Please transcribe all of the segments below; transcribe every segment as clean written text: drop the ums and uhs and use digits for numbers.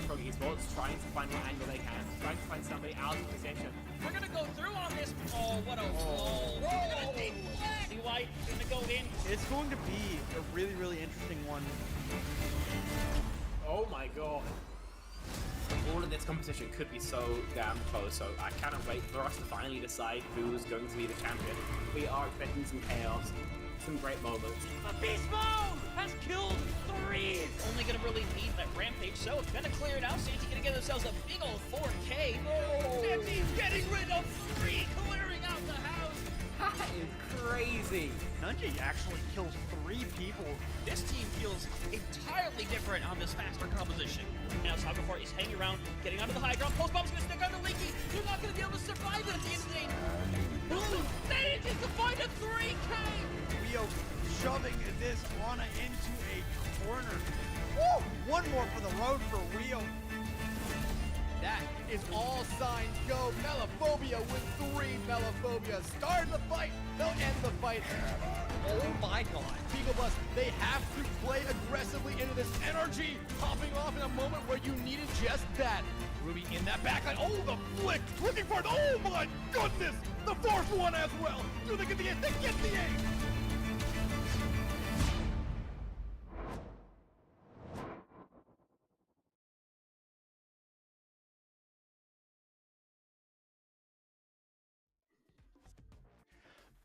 from Esports, trying to find what angle they can, trying to find somebody out of position. We're gonna go through on this. Oh, what a roll! See White gonna go in. It's going to be a really, really interesting one. Oh my god. All of this competition could be so damn close, so I cannot wait for us to finally decide who's going to be the champion. We are expecting some chaos, some great moments. Beast Mode has killed 3. Only gonna really need that rampage, so it's gonna clear it out. Santi gonna get themselves a big old 4K. Santi's getting rid of 3, clearing out the house. That is crazy. Nunji actually kills 3 people. This team feels entirely different on this faster composition. Now Saga before he's hanging around, getting onto the high ground. Post bomb's gonna stick under Leaky. You're not gonna be able to survive it at the end of the day. Manages to find a 3K. Rio shoving this Ana into a corner. Woo! One more for the road for Rio. That is all signs go. Melophobia with 3 Melophobia. Start the fight. They'll end the fight. Oh my god. Beaglebus, they have to play aggressively into this energy. Popping off in a moment where you needed just that. Ruby in that backline. Oh, the flick. Looking for it. Oh my goodness. The 4th one as well. Do they get the ace? They get the ace.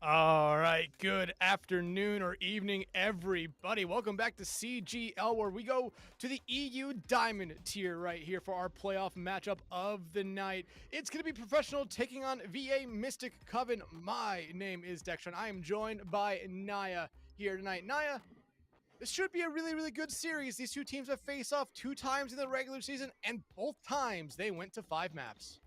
All right, good afternoon or evening, everybody. Welcome back to CGL, where we go to the EU Diamond tier right here for our playoff matchup of the night. It's going to be Professional taking on VA Mystic Coven. My name is Dexter, and I am joined by Naya here tonight. Naya, this should be a really, really good series. These two teams have faced off 2 times in the regular season, and both times they went to 5 maps.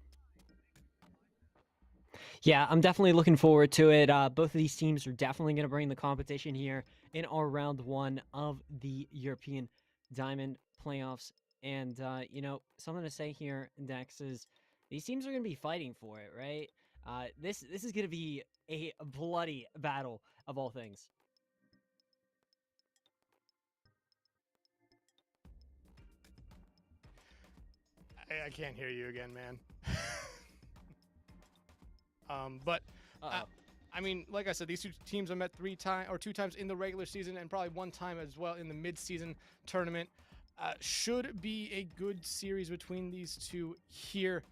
Yeah, I'm definitely looking forward to it. Both of these teams are definitely going to bring the competition here in our round 1 of the European Diamond playoffs. And, you know, something to say here, Dex, is these teams are going to be fighting for it, right? This is going to be a bloody battle of all things. I can't hear you again, man. I mean, like I said, these two teams have met 2 times in the regular season and probably 1 time as well in the mid-season tournament. Should be a good series between these two here.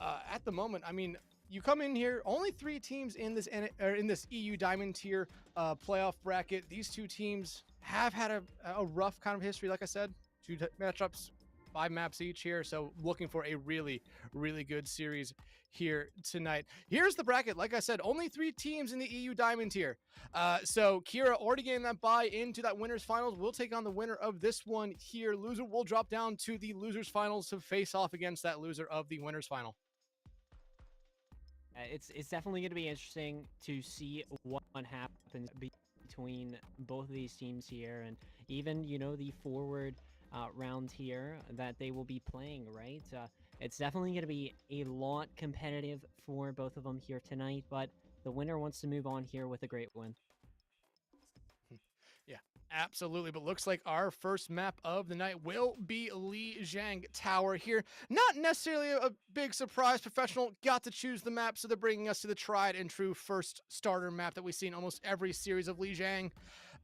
At the moment, I mean, you come in here, only 3 teams in this EU Diamond tier playoff bracket. These 2 teams have had a rough kind of history, like I said. 2 matchups, 5 maps each here, so looking for a really, really good series here tonight. Here's the bracket. Like I said, only 3 teams in the EU Diamond tier. So Kira already getting that bye into that winners finals. We'll take on the winner of this one here. Loser will drop down to the losers finals to face off against that loser of the winners final. It's definitely going to be interesting to see what happens between both of these teams here, and even, you know, the forward round here that they will be playing, right? It's definitely going to be a lot competitive for both of them here tonight, but the winner wants to move on here with a great win. Yeah, absolutely. But looks like our first map of the night will be Lijiang Tower here. Not necessarily a big surprise. Professional got to choose the map, so they're bringing us to the tried and true first starter map that we see in almost every series of Lijiang.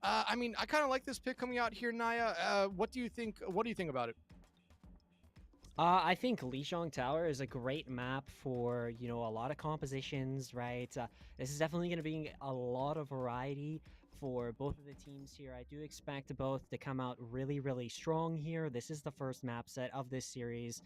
I mean, I kind of like this pick coming out here, Naya. What do you think? What do you think about it? I think Lijiang Tower is a great map for, you know, a lot of compositions, right? This is definitely going to be a lot of variety for both of the teams here. I do expect both to come out really, really strong here. This is the first map set of this series.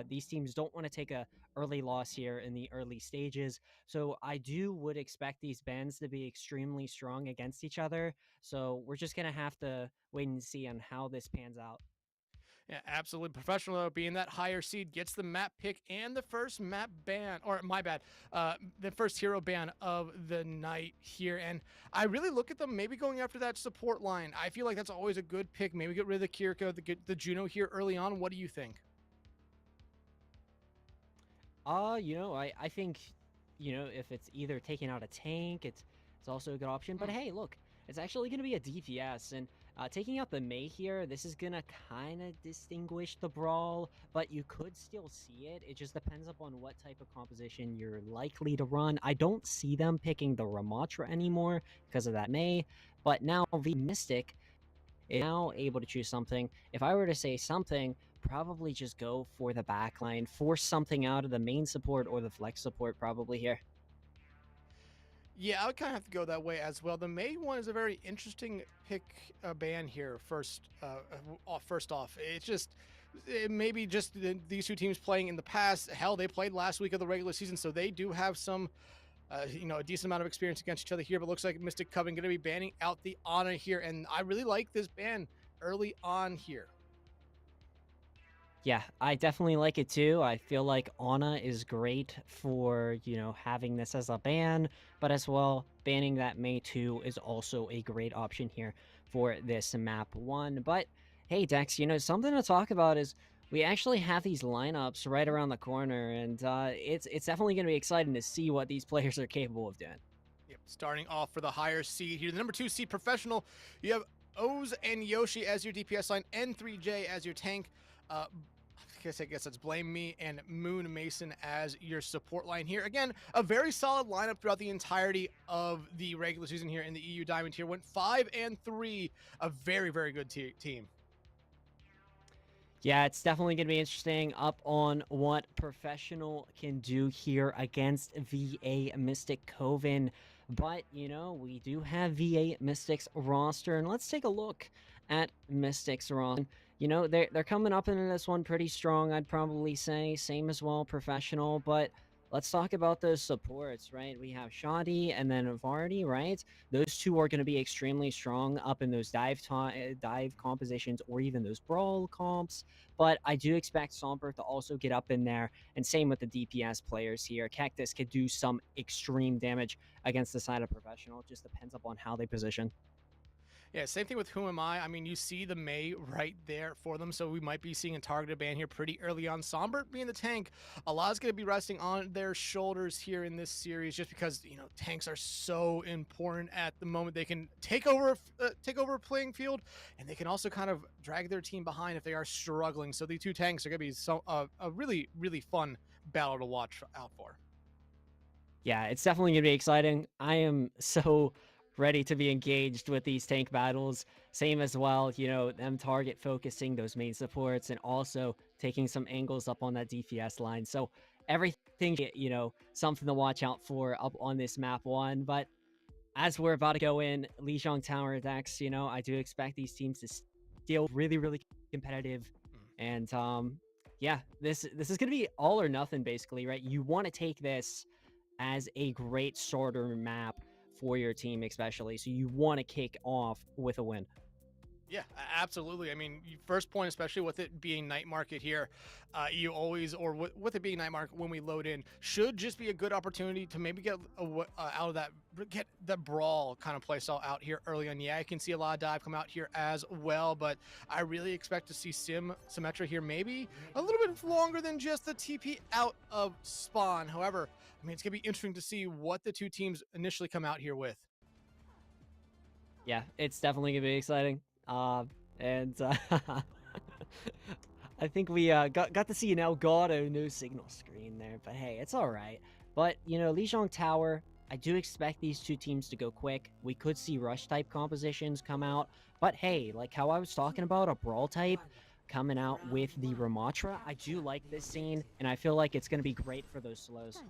These teams don't want to take a early loss here in the early stages. So I would expect these bands to be extremely strong against each other. So we're just going to have to wait and see on how this pans out. Yeah, absolutely. Professional being that higher seed gets the map pick and the first map ban, or my bad, the first hero ban of the night here. And I really look at them maybe going after that support line. I feel like that's always a good pick. Maybe get rid of the Kiriko, the Juno here early on. What do you think? You know, I think, you know, if it's either taking out a tank, it's also a good option. But hey, look, it's actually going to be a DPS, and Taking out the Mei here, this is gonna kind of distinguish the brawl, but you could still see it. It just depends upon what type of composition you're likely to run. I don't see them picking the Ramatra anymore because of that Mei, but now the Mystic is now able to choose something. If I were to say something, probably just go for the backline, force something out of the main support or the flex support probably here. Yeah, I would kind of have to go that way as well. The May one is a very interesting pick ban here. First off, it's just maybe just these two teams playing in the past. Hell, they played last week of the regular season, so they do have some, a decent amount of experience against each other here. But looks like Mystic Coven going to be banning out the Ana here, and I really like this ban early on here. Yeah, I definitely like it too. I feel like Ana is great for, having this as a ban, but as well, banning that Mei 2 is also a great option here for this map 1. But hey, Dex, something to talk about is we actually have these lineups right around the corner, and it's definitely going to be exciting to see what these players are capable of doing. Yep, starting off for the higher seed here, the number 2 seed Professional, you have Oz and Yoshi as your DPS line, N3J as your tank. I guess that's Blame Me and Moon Mason as your support line here. Again, a very solid lineup throughout the entirety of the regular season here in the EU Diamond tier. Went 5-3, a very, very good team. Yeah, it's definitely going to be interesting up on what Professional can do here against VA Mystic Coven. But, we do have VA Mystic's roster, and let's take a look at Mystic's roster. They're coming up into this one pretty strong, I'd probably say. Same as well, Professional, but let's talk about those supports, right? We have Shoddy and then Vardy, right? Those two are going to be extremely strong up in those dive compositions or even those brawl comps. But I do expect Somber to also get up in there, and same with the DPS players here. Cactus could do some extreme damage against the side of Professional. It just depends upon how they position. Yeah, same thing with Who Am I? I mean, you see the Mei right there for them, so we might be seeing a targeted ban here pretty early on. Sombert being the tank, a lot is going to be resting on their shoulders here in this series, just because tanks are so important at the moment. They can take over a playing field, and they can also kind of drag their team behind if they are struggling. So the two tanks are going to be a really, really fun battle to watch out for. Yeah, it's definitely going to be exciting. I am so ready to be engaged with these tank battles. Same as well, them target focusing those main supports and also taking some angles up on that DPS line. So everything, something to watch out for up on this map 1. But as we're about to go in, Lijiang Tower Dex, I do expect these teams to still really, really competitive. And yeah, this is going to be all or nothing basically, right? You want to take this as a great starter map for your team, especially. So you want to kick off with a win. Yeah, absolutely. I mean, first point, especially with it being night market here, you always, or with it being night market when we load in, should just be a good opportunity to maybe get out of that, get the brawl kind of play style out here early on. Yeah, I can see a lot of dive come out here as well, but I really expect to see Symmetra here maybe a little bit longer than just the TP out of spawn. However, I mean, it's going to be interesting to see what the two teams initially come out here with. Yeah, it's definitely going to be exciting. I think we got to see an Elgato no signal screen there, but hey, it's all right. But, Lijiang Tower, I do expect these two teams to go quick. We could see rush type compositions come out, but hey, like how I was talking about a brawl type coming out with the Ramatra, I do like this scene, and I feel like it's going to be great for those slows.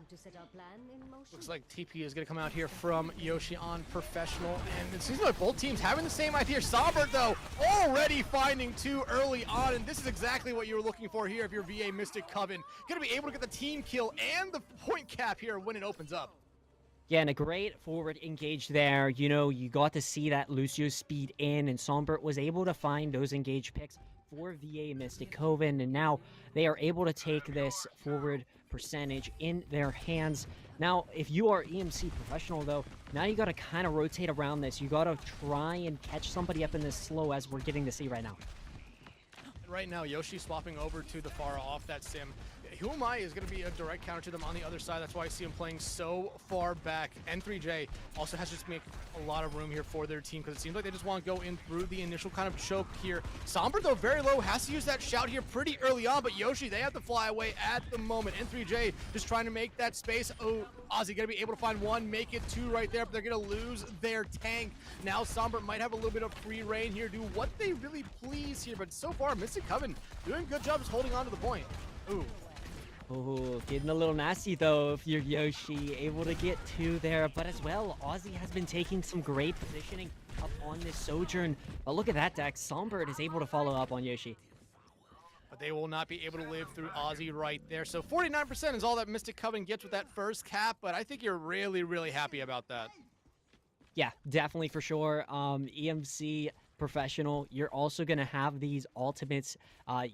Looks like TP is going to come out here from Yoshi on Professional, and it seems like both teams having the same idea. Sombert, though, already finding 2 early on, and this is exactly what you were looking for here if you're VA Mystic Coven. Going to be able to get the team kill and the point cap here when it opens up. Yeah, and a great forward engage there. You got to see that Lucio speed in, and Sombert was able to find those engage picks for VA Mystic Coven, and now they are able to take this forward percentage in their hands. Now, if you are EMC Professional, though, now you got to kind of rotate around this. You got to try and catch somebody up in this slow, as we're getting to see right now. Right now, Yoshi swapping over to the far off that sim. Who Am I is going to be a direct counter to them on the other side. That's why I see him playing so far back. N3J also has to just make a lot of room here for their team because it seems like they just want to go in through the initial kind of choke here. Sombra, though, very low, has to use that shout here pretty early on, but Yoshi, they have to fly away at the moment. N3J just trying to make that space. Oh, Ozzy going to be able to find one, make it two right there, but they're going to lose their tank. Now Sombra might have a little bit of free reign here, do what they really please here, but so far, Mystic Coven doing good job just holding on to the point. Ooh. Oh, getting a little nasty though if you're Yoshi, able to get two there, but as well, Ozzy has been taking some great positioning up on this Sojourn. But look at that, Dex. Songbird is able to follow up on Yoshi. But they will not be able to live through Ozzy right there. So 49% is all that Mystic Coven gets with that first cap, but I think you're really, really happy about that. Yeah, definitely for sure. EMC Professional, you're also going to have these ultimates.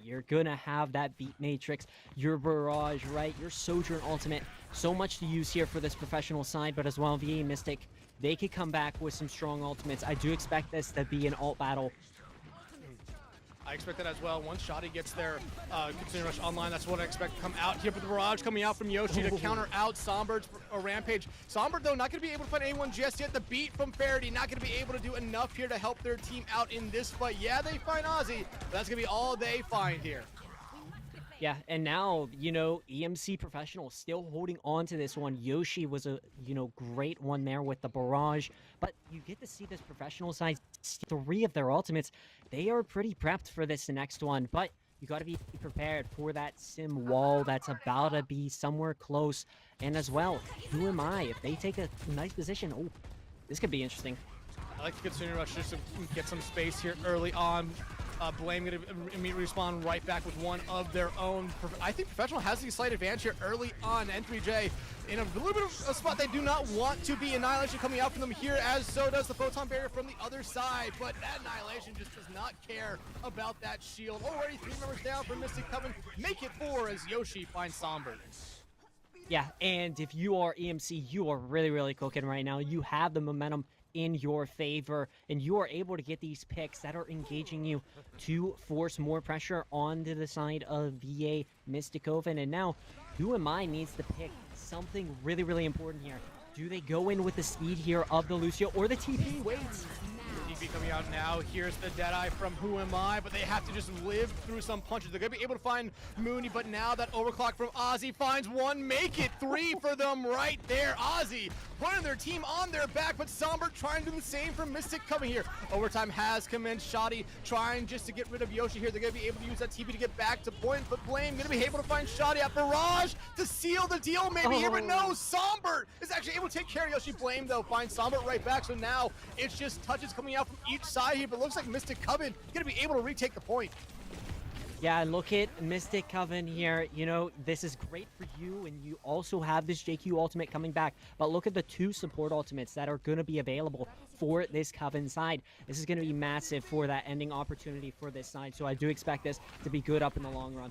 You're going to have that Beat Matrix, your Barrage, right? Your Sojourn ultimate. So much to use here for this Professional side, but as well, VA Mystic, they could come back with some strong ultimates. I do expect this to be an ult battle. I expect that as well. Once Shoddy gets their Continuing Rush online, that's what I expect to come out here. But the Barrage coming out from Yoshi to counter out Sombird's Rampage. Sombird, though, not going to be able to find anyone just yet. The beat from Faraday, not going to be able to do enough here to help their team out in this fight. Yeah, they find Ozzy, but that's going to be all they find here. Yeah, and now, you know, EMC Professional still holding on to this one. Yoshi was a, you know, great one there with the Barrage, but you get to see this Professional side, 3 of their ultimates. They are pretty prepped for this next one, but you got to be prepared for that sim wall that's about to be somewhere close. And as well, Who Am I? If they take a nice position, oh, this could be interesting. I like the Continuing Rush just to get some space here early on. Blame going to immediately respawn right back with one of their own. I think Professional has the slight advantage here early on. N3J in a little bit of a spot they do not want to be. Annihilation coming out from them here, as so does the Photon Barrier from the other side. But that Annihilation just does not care about that shield. Already 3 members down for Mystic Coven. Make it 4 as Yoshi finds Sombird. Yeah, and if you are EMC, you are really, really cooking right now. You have the momentum in your favor, and you are able to get these picks that are engaging you to force more pressure onto the side of VA Mystic Coven. And now, Who Am I needs to pick something really, really important here. Do they go in with the speed here of the Lucio, or the TP waits? TP coming out now. Here's the Deadeye from Who Am I, but they have to just live through some punches. They're going to be able to find Mooney, but now that overclock from Ozzy finds one. Make it 3 for them right there. Ozzy putting their team on their back, but Somber trying to do the same for Mystic coming here. Overtime has commenced. Shoddy trying just to get rid of Yoshi here. They're going to be able to use that TP to get back to point, but Blame going to be able to find Shoddy at Barrage to seal the deal maybe here, but no, Somber is actually able to take care of Yoshi. Blame, though, finds Somber right back, so now it's just touches coming out from each side here, but looks like Mystic Coven going to be able to retake the point. Yeah, look at Mystic Coven here. You know, this is great for you, and you also have this JQ ultimate coming back. But look at the 2 support ultimates that are going to be available for this Coven side. This is going to be massive for that ending opportunity for this side. So I do expect this to be good up in the long run.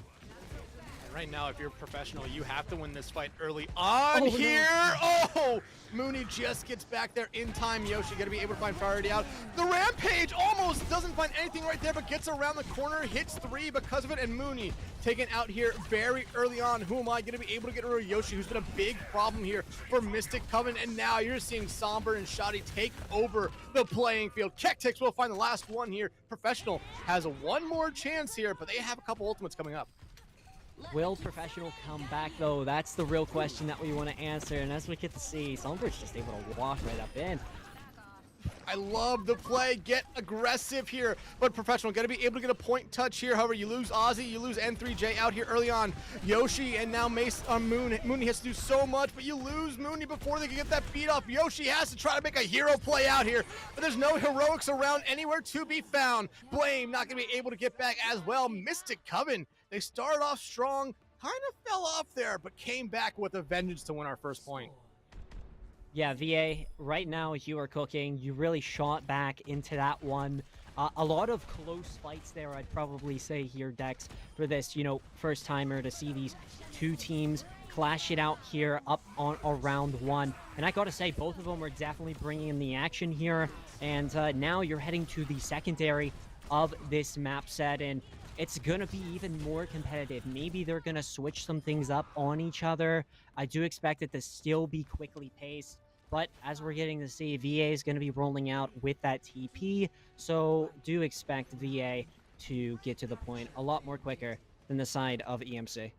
Right now, if you're professional, you have to win this fight early on here. No. Oh, Mooney just gets back there in time. Yoshi going to be able to find priority out. The Rampage almost doesn't find anything right there, but gets around the corner, hits 3 because of it, and Mooney taken out here very early on. Who Am I going to be able to get rid of Yoshi, who's been a big problem here for Mystic Coven, and now you're seeing Somber and Shoddy take over the playing field. Kektics will find the last one here. Professional has one more chance here, but they have a couple ultimates coming up. Will Professional come back, though? That's the real question that we want to answer, and as we get to see, Somber's just able to walk right up in. I love the play. Get aggressive here, but Professional going to be able to get a point touch here. However, you lose Ozzy, you lose N3J out here early on. Yoshi and now Mace on Mooney has to do so much, but you lose Mooney before they can get that beat off. Yoshi has to try to make a hero play out here, but there's no heroics around anywhere to be found. Blame not going to be able to get back as well. Mystic Coven, they started off strong, kind of fell off there, but came back with a vengeance to win our first point. Yeah, VA, right now you are cooking. You really shot back into that one. A lot of close fights there, I'd probably say here, Dex, for this, you know, first timer to see these 2 teams clash it out here up on round 1. And I gotta say, both of them are definitely bringing in the action here. And now you're heading to the secondary of this map set, and it's gonna be even more competitive. Maybe they're gonna switch some things up on each other. I do expect it to still be quickly paced, but as we're getting to see, VA is gonna be rolling out with that TP, so do expect VA to get to the point a lot more quicker than the side of EMC.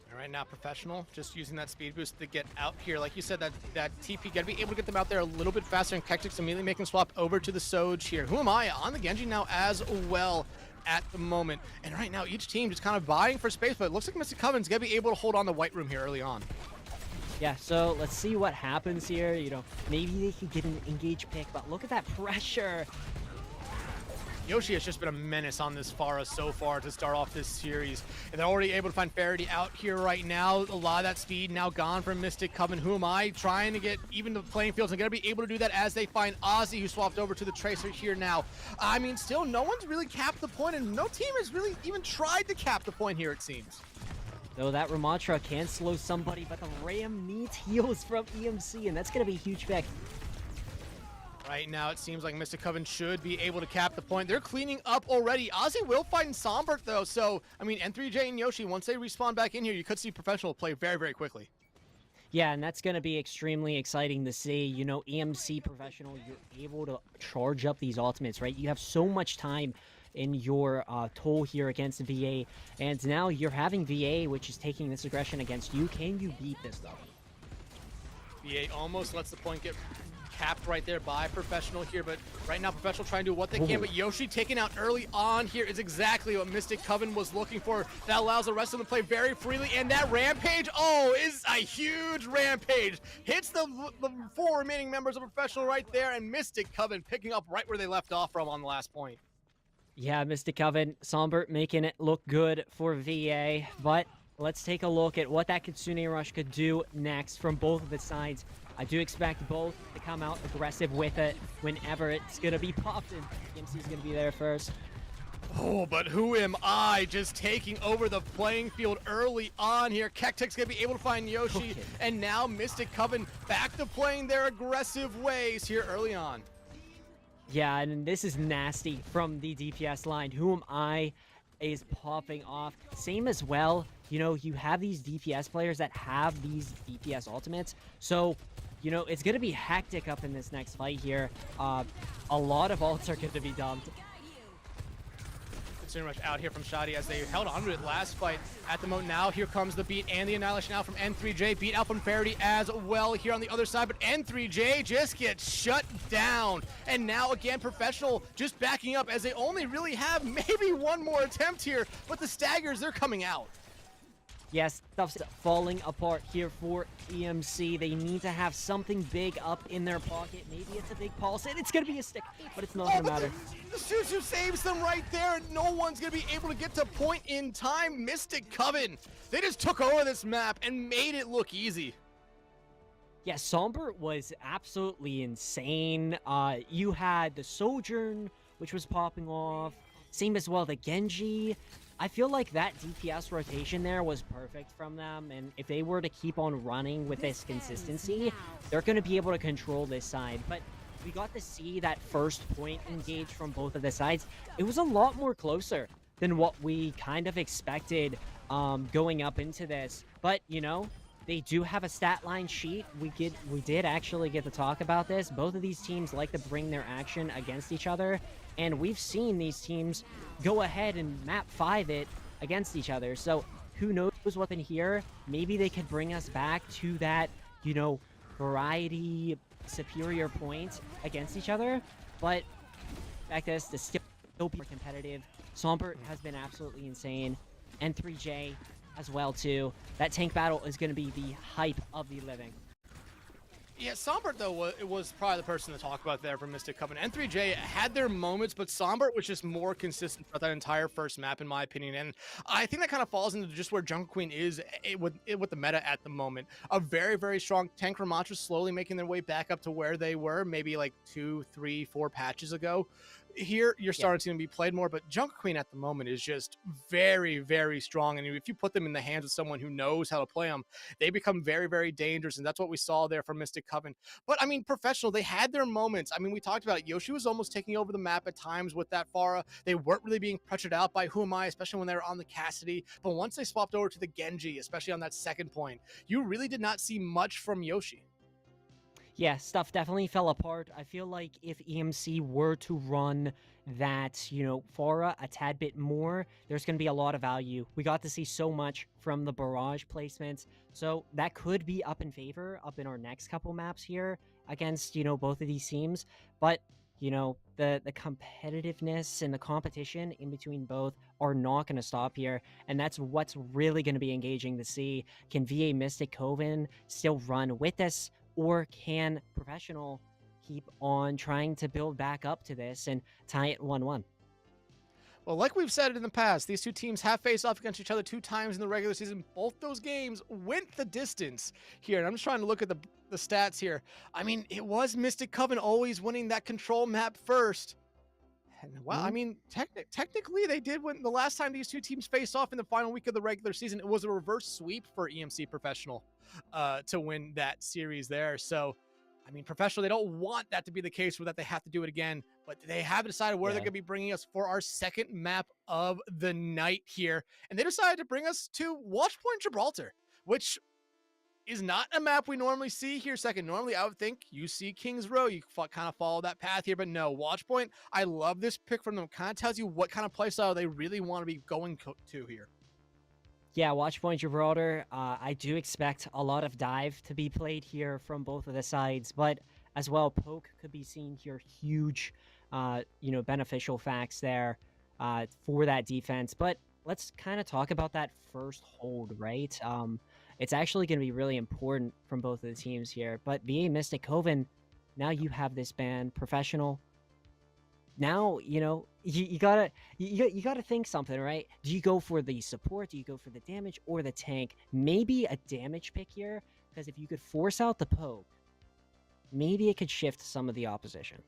And right now, Professional just using that speed boost to get out here. Like you said, that TP gotta be able to get them out there a little bit faster, and Kektik's immediately making swap over to the Soj here. Who am I on the Genji now as well at the moment? And right now, each team just kind of vying for space, but it looks like Mr. Coven's gonna be able to hold on the White Room here early on. Yeah, so let's see what happens here. You know, maybe they could get an engage pick, but look at that pressure. Yoshi has just been a menace on this Pharah so far to start off this series. And they're already able to find Faraday out here right now. A lot of that speed now gone from Mystic Coven. Who am I? Trying to get even the playing fields and going to be able to do that as they find Ozzy, who swapped over to the Tracer here now. I mean, still, no one's really capped the point, and no team has really even tried to cap the point here, it seems. Though that Ramattra can slow somebody, but the Ram needs heals from EMC, and that's going to be a huge pick. Right now, it seems like Mystic Coven should be able to cap the point. They're cleaning up already. Ozzy will find Sombert, though. So, I mean, N3J and Yoshi, once they respawn back in here, you could see Professional play very, very quickly. Yeah, and that's going to be extremely exciting to see. You know, EMC Professional, you're able to charge up these ultimates, right? You have so much time in your toll here against VA, and now you're having VA, which is taking this aggression against you. Can you beat this, though? VA almost lets the point get capped right there by Professional here, but right now Professional trying to do what they can, but Yoshi taken out early on here is exactly what Mystic Coven was looking for. That allows the rest of them to play very freely, and that Rampage, oh, is a huge Rampage. Hits the 4 remaining members of Professional right there, and Mystic Coven picking up right where they left off from on the last point. Yeah, Mystic Coven, Sombert making it look good for VA, but let's take a look at what that Kitsune Rush could do next from both of the sides. I do expect both to come out aggressive with it whenever it's going to be popped, and EMC's going to be there first. Oh, but who am I just taking over the playing field early on here? Kektik's going to be able to find Yoshi, and now Mystic Coven back to playing their aggressive ways here early on. Yeah, and this is nasty from the DPS line. Who am I is popping off. Same as well, you know, you have these DPS players that have these DPS ultimates. So, you know, it's going to be hectic up in this next fight here. A lot of ults are going to be dumped. Kitsune Rush out here from Shadi as they held on to it last fight. At the moment now, here comes the beat and the annihilation out from N3J. Beat out from Faraday as well here on the other side, but N3J just gets shut down. And now again, Professional just backing up as they only really have maybe one more attempt here, but the staggers, they're coming out. Yes, stuff's falling apart here for EMC. They need to have something big up in their pocket. Maybe it's a big pulse, and it's going to be a stick, but it's not going to matter. The Suzu saves them right there, and no one's going to be able to get to point in time. Mystic Coven, they just took over this map and made it look easy. Yeah, Sombert was absolutely insane. You had the Sojourn, which was popping off. Same as well, the Genji. I feel like that DPS rotation there was perfect from them, and if they were to keep on running with this consistency, they're going to be able to control this side. But we got to see that first point engage from both of the sides. It was a lot more closer than what we kind of expected going up into this. But, you know, they do have a stat line sheet. We did actually get to talk about this. Both of these teams like to bring their action against each other, and we've seen these teams go ahead and map 5 it against each other. So who knows what's in here? Maybe they could bring us back to that, you know, variety superior point against each other. But back to this, to still be more competitive. Sombert has been absolutely insane. N3J as well too. That tank battle is going to be the hype of the living. Yeah, Sombert, though, it was probably the person to talk about there from Mystic Coven. N3J had their moments, but Sombert was just more consistent throughout that entire first map, in my opinion. And I think that kind of falls into just where Jungle Queen is with the meta at the moment. A very, very strong tank Ramattra slowly making their way back up to where they were maybe like 2, 3, 4 patches ago. here you're starting to be played more, but Junker Queen at the moment is just very, very strong. And if you put them in the hands of someone who knows how to play them, they become very, very dangerous. And that's what we saw there from Mystic Coven. But I mean, Professional, they had their moments. I mean, we talked about it. Yoshi was almost taking over the map at times with that Pharah. They weren't really being pressured out by Who Am I, especially when they were on the Cassidy. But once they swapped over to the Genji, especially on that second point, you really did not see much from Yoshi. Yeah, stuff definitely fell apart. I feel like if EMC were to run that, Pharah a tad bit more, there's going to be a lot of value. We got to see so much from the barrage placements, so that could be up in favor up in our next couple maps here against, both of these teams. But, the competitiveness and the competition in between both are not going to stop here, and that's what's really going to be engaging to see. Can VA Mystic Coven still run with this? Or can Professional keep on trying to build back up to this and tie it 1-1? Well, like we've said in the past, these two teams have faced off against each other 2 times in the regular season. Both those games went the distance here. And I'm just trying to look at the stats here. I mean, it was Mystic Coven always winning that control map first. And well, I mean, technically they did when the last time these two teams faced off in the final week of the regular season. It was a reverse sweep for EMC Professional to win that series there. So, I mean, Professional, they don't want that to be the case where that they have to do it again, but they have decided where they're going to be bringing us for our second map of the night here. And they decided to bring us to Watchpoint Gibraltar, which is not a map we normally see here second. Normally, I would think you see Kings Row, you kind of follow that path here, but no, Watchpoint, I love this pick from them. Kind of tells you what kind of playstyle they really want to be going to here. Yeah, Watchpoint Gibraltar, I do expect a lot of dive to be played here from both of the sides, but as well, poke could be seen here. Huge, beneficial facts there for that defense. But let's kind of talk about that first hold, right? It's actually going to be really important from both of the teams here. But VA Mystic Coven, now you have this ban, Professional. Now, you gotta think something, right? Do you go for the support? Do you go for the damage or the tank? Maybe a damage pick here, because if you could force out the poke, maybe it could shift some of the opposition.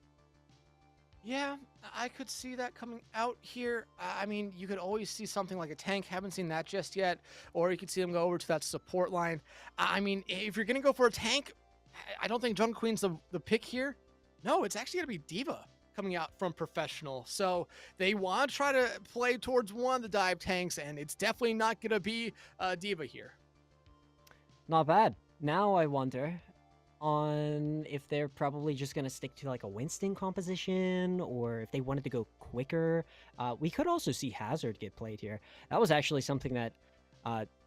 Yeah, I could see that coming out here. I mean, you could always see something like a tank. Haven't seen that just yet. Or you could see them go over to that support line. I mean, if you're going to go for a tank, I don't think Jungle Queen's the pick here. No, it's actually going to be D.Va coming out from Professional. So they want to try to play towards one of the dive tanks, and it's definitely not going to be D.Va here. Not bad. Now I wonder on if they're probably just going to stick to like a Winston composition, or if they wanted to go quicker. We could also see Hazard get played here. That was actually something that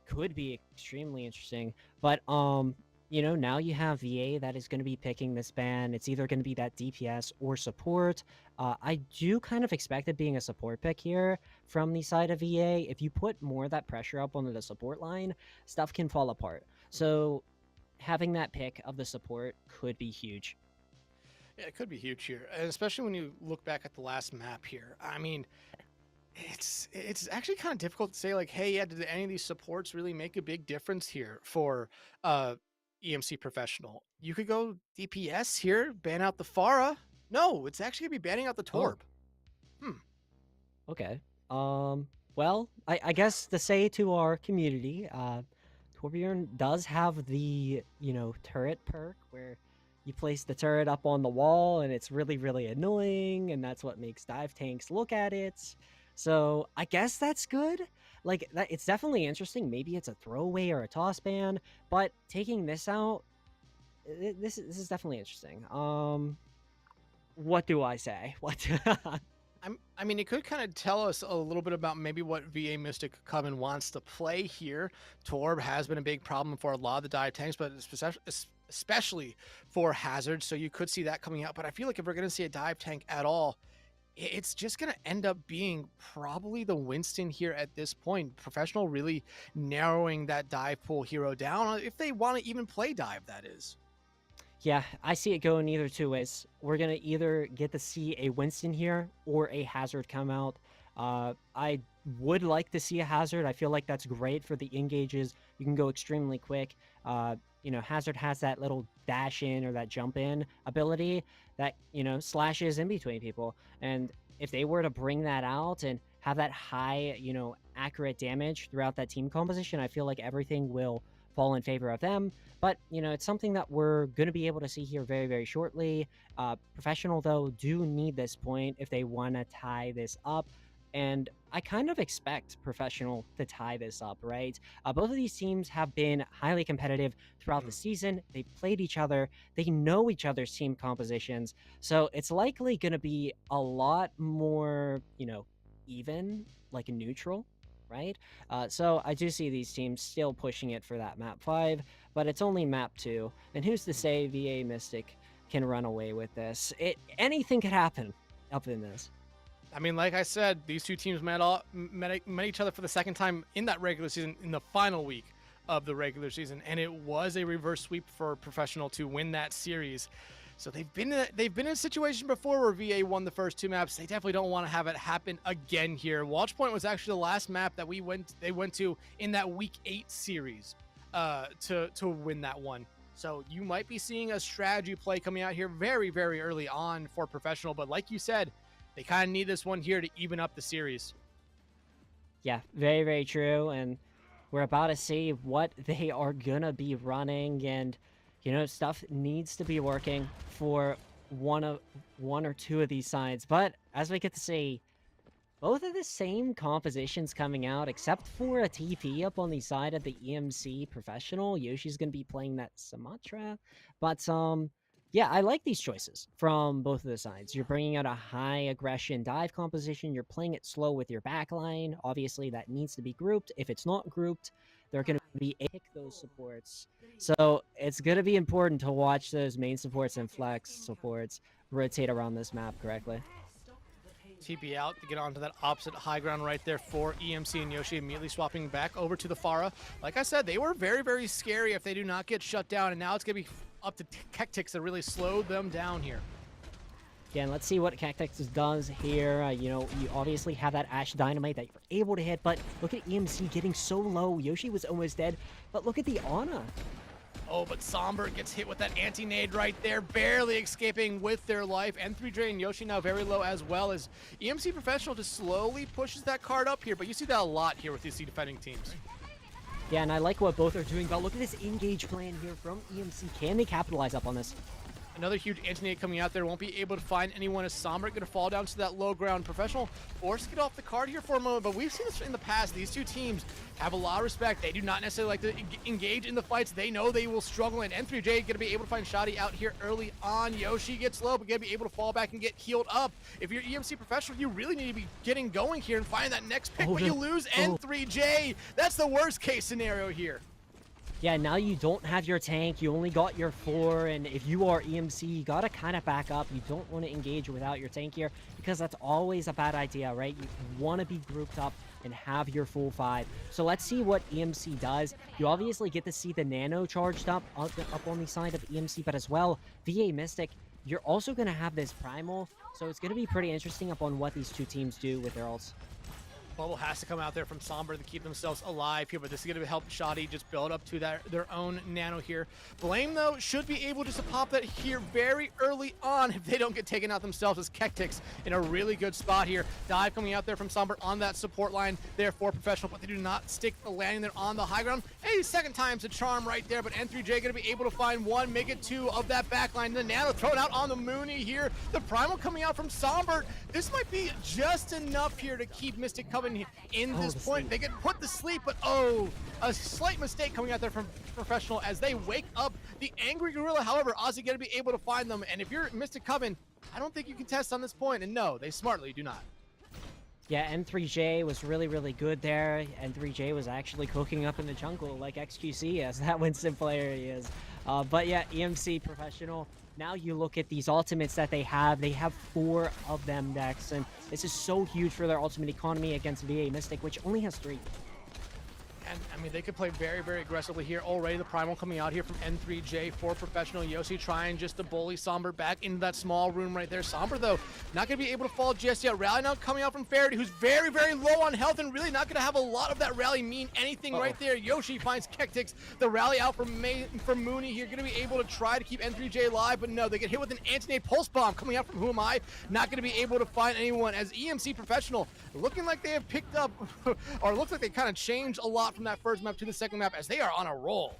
could be extremely interesting. But now you have VA that is going to be picking this ban. It's either going to be that DPS or support. I do kind of expect it being a support pick here from the side of VA. If you put more of that pressure up onto the support line, stuff can fall apart. So having that pick of the support could be huge. Yeah, it could be huge here, and especially when you look back at the last map here. I mean, it's actually kind of difficult to say, like, hey, yeah, did any of these supports really make a big difference here for EMC Professional? You could go DPS here, ban out the Pharah. No, it's actually gonna be banning out the Torb. Okay. Well, I guess to say to our community, Torbjorn does have the, turret perk where you place the turret up on the wall and it's really, really annoying, and that's what makes dive tanks look at it. So I guess that's good. Like, that, it's definitely interesting. Maybe it's a throwaway or a toss ban, but taking this out, this is definitely interesting. What do I say? What? I mean, it could kind of tell us a little bit about maybe what VA Mystic Coven wants to play here. Torb has been a big problem for a lot of the dive tanks, but especially for Hazard. So you could see that coming out. But I feel like if we're going to see a dive tank at all, it's just going to end up being probably the Winston here at this point. Professional really narrowing that dive pool hero down, if they want to even play dive, that is. Yeah, I see it going either two ways. We're going to either get to see a Winston here or a Hazard come out. I would like to see a Hazard. I feel like that's great for the engages. You can go extremely quick. Hazard has that little dash in or that jump in ability that, slashes in between people. And if they were to bring that out and have that high, you know, accurate damage throughout that team composition, I feel like everything will fall in favor of them. But, you know, it's something that we're going to be able to see here very, very shortly. Professional, though, do need this point if they want to tie this up. And I kind of expect Professional to tie this up, right? Both of these teams have been highly competitive throughout the season. They've played each other. They know each other's team compositions. So it's likely going to be a lot more, you know, even, like neutral, right? So I do see these teams still pushing it for that map 5, but it's only map 2. And who's to say VA Mystic can run away with this? Anything could happen up in this. I mean, like I said, these two teams met each other for the second time in that regular season in the final week of the regular season, and it was a reverse sweep for Professional to win that series. So they've been in a situation before where VA won the first 2 maps. They definitely don't want to have it happen again here. Watch Point was actually the last map that they went to in that week 8 series to win that one. So you might be seeing a strategy play coming out here very, very early on for Professional, but like you said, they kind of need this one here to even up the series. Yeah, very, very true. And we're about to see what they are going to be running. And, you know, stuff needs to be working for one or two of these sides. But as we get to see, both of the same compositions coming out, except for a TP up on the side of the EMC Professional. Yoshi's going to be playing that Sumatra. But, yeah, I like these choices from both of the sides. You're bringing out a high aggression dive composition. You're playing it slow with your backline. Obviously, that needs to be grouped. If it's not grouped, they're going to be pick those supports. So it's going to be important to watch those main supports and flex supports rotate around this map correctly. TP out to get onto that opposite high ground right there for EMC and Yoshi, immediately swapping back over to the Pharah. Like I said, they were very, very scary if they do not get shut down, and now it's going to be up to Cactix to really slow them down here. Again, let's see what Cactix does here. You know, you obviously have that Ash Dynamite that you're able to hit, but look at EMC getting so low. Yoshi was almost dead, but look at the Ana. Oh, but Somber gets hit with that anti-nade right there, barely escaping with their life. N3J and Yoshi now very low as well, as EMC Professional just slowly pushes that card up here, but you see that a lot here with these defending teams. Yeah, and I like what both are doing, but look at this engage plan here from EMC. Can they capitalize up on this? Another huge anti-nade coming out there. Won't be able to find anyone as Somber going to fall down to that low ground. Professional forced to get off the card here for a moment, but we've seen this in the past. These two teams have a lot of respect. They do not necessarily like to engage in the fights. They know they will struggle, and N3J going to be able to find Shadi out here early on. Yoshi gets low, but going to be able to fall back and get healed up. If you're EMC Professional, you really need to be getting going here and finding that next pick, but you lose N3J. That's the worst case scenario here. Yeah, now you don't have your tank, you only got your 4, and if you are EMC, you gotta kind of back up. You don't want to engage without your tank here, because that's always a bad idea, right? You want to be grouped up and have your full 5. So let's see what EMC does. You obviously get to see the Nano charged up on the side of EMC, but as well, VA Mystic, you're also going to have this Primal, so it's going to be pretty interesting up on what these two teams do with their ults. Bubble has to come out there from Somber to keep themselves alive here, but this is going to help Shadi just build up to their own Nano here. Blame, though, should be able just to pop that here very early on if they don't get taken out themselves, as Cactix in a really good spot here. Dive coming out there from Somber on that support line there for Professional, but they do not stick the landing there on the high ground. Hey, second time's a charm right there, but N3J going to be able to find 1, make it 2 of that backline. The Nano thrown out on the Mooney here. The Primal coming out from Somber. This might be just enough here to keep Mystic Coven in this point. They get put to sleep, but a slight mistake coming out there from Professional as they wake up the Angry Gorilla. However, Ozzy going to be able to find them, and if you're Mystic Coven, I don't think you can test on this point, and no, they smartly do not. Yeah, N3J was really, really good there. N3J was actually cooking up in the jungle like XQC, as that Winston player he is. But yeah, EMC Professional. Now you look at these ultimates that they have 4 of them decks, and this is so huge for their ultimate economy against VA Mystic, which only has 3. And, I mean, they could play very, very aggressively here. Already the Primal coming out here from N3J for Professional. Yoshi trying just to bully Somber back into that small room right there. Somber, though, not going to be able to fall just yet. Rally now coming out from Faraday, who's very, very low on health and really not going to have a lot of that rally mean anything right there. Yoshi finds Kectix. The rally out from Mooney here. Going to be able to try to keep N3J alive, but no, they get hit with an anti-nade pulse bomb coming out from Who Am I? Not going to be able to find anyone as EMC Professional looking like they have picked up, or looks like they kind of changed a lot from that first map to the second map as they are on a roll.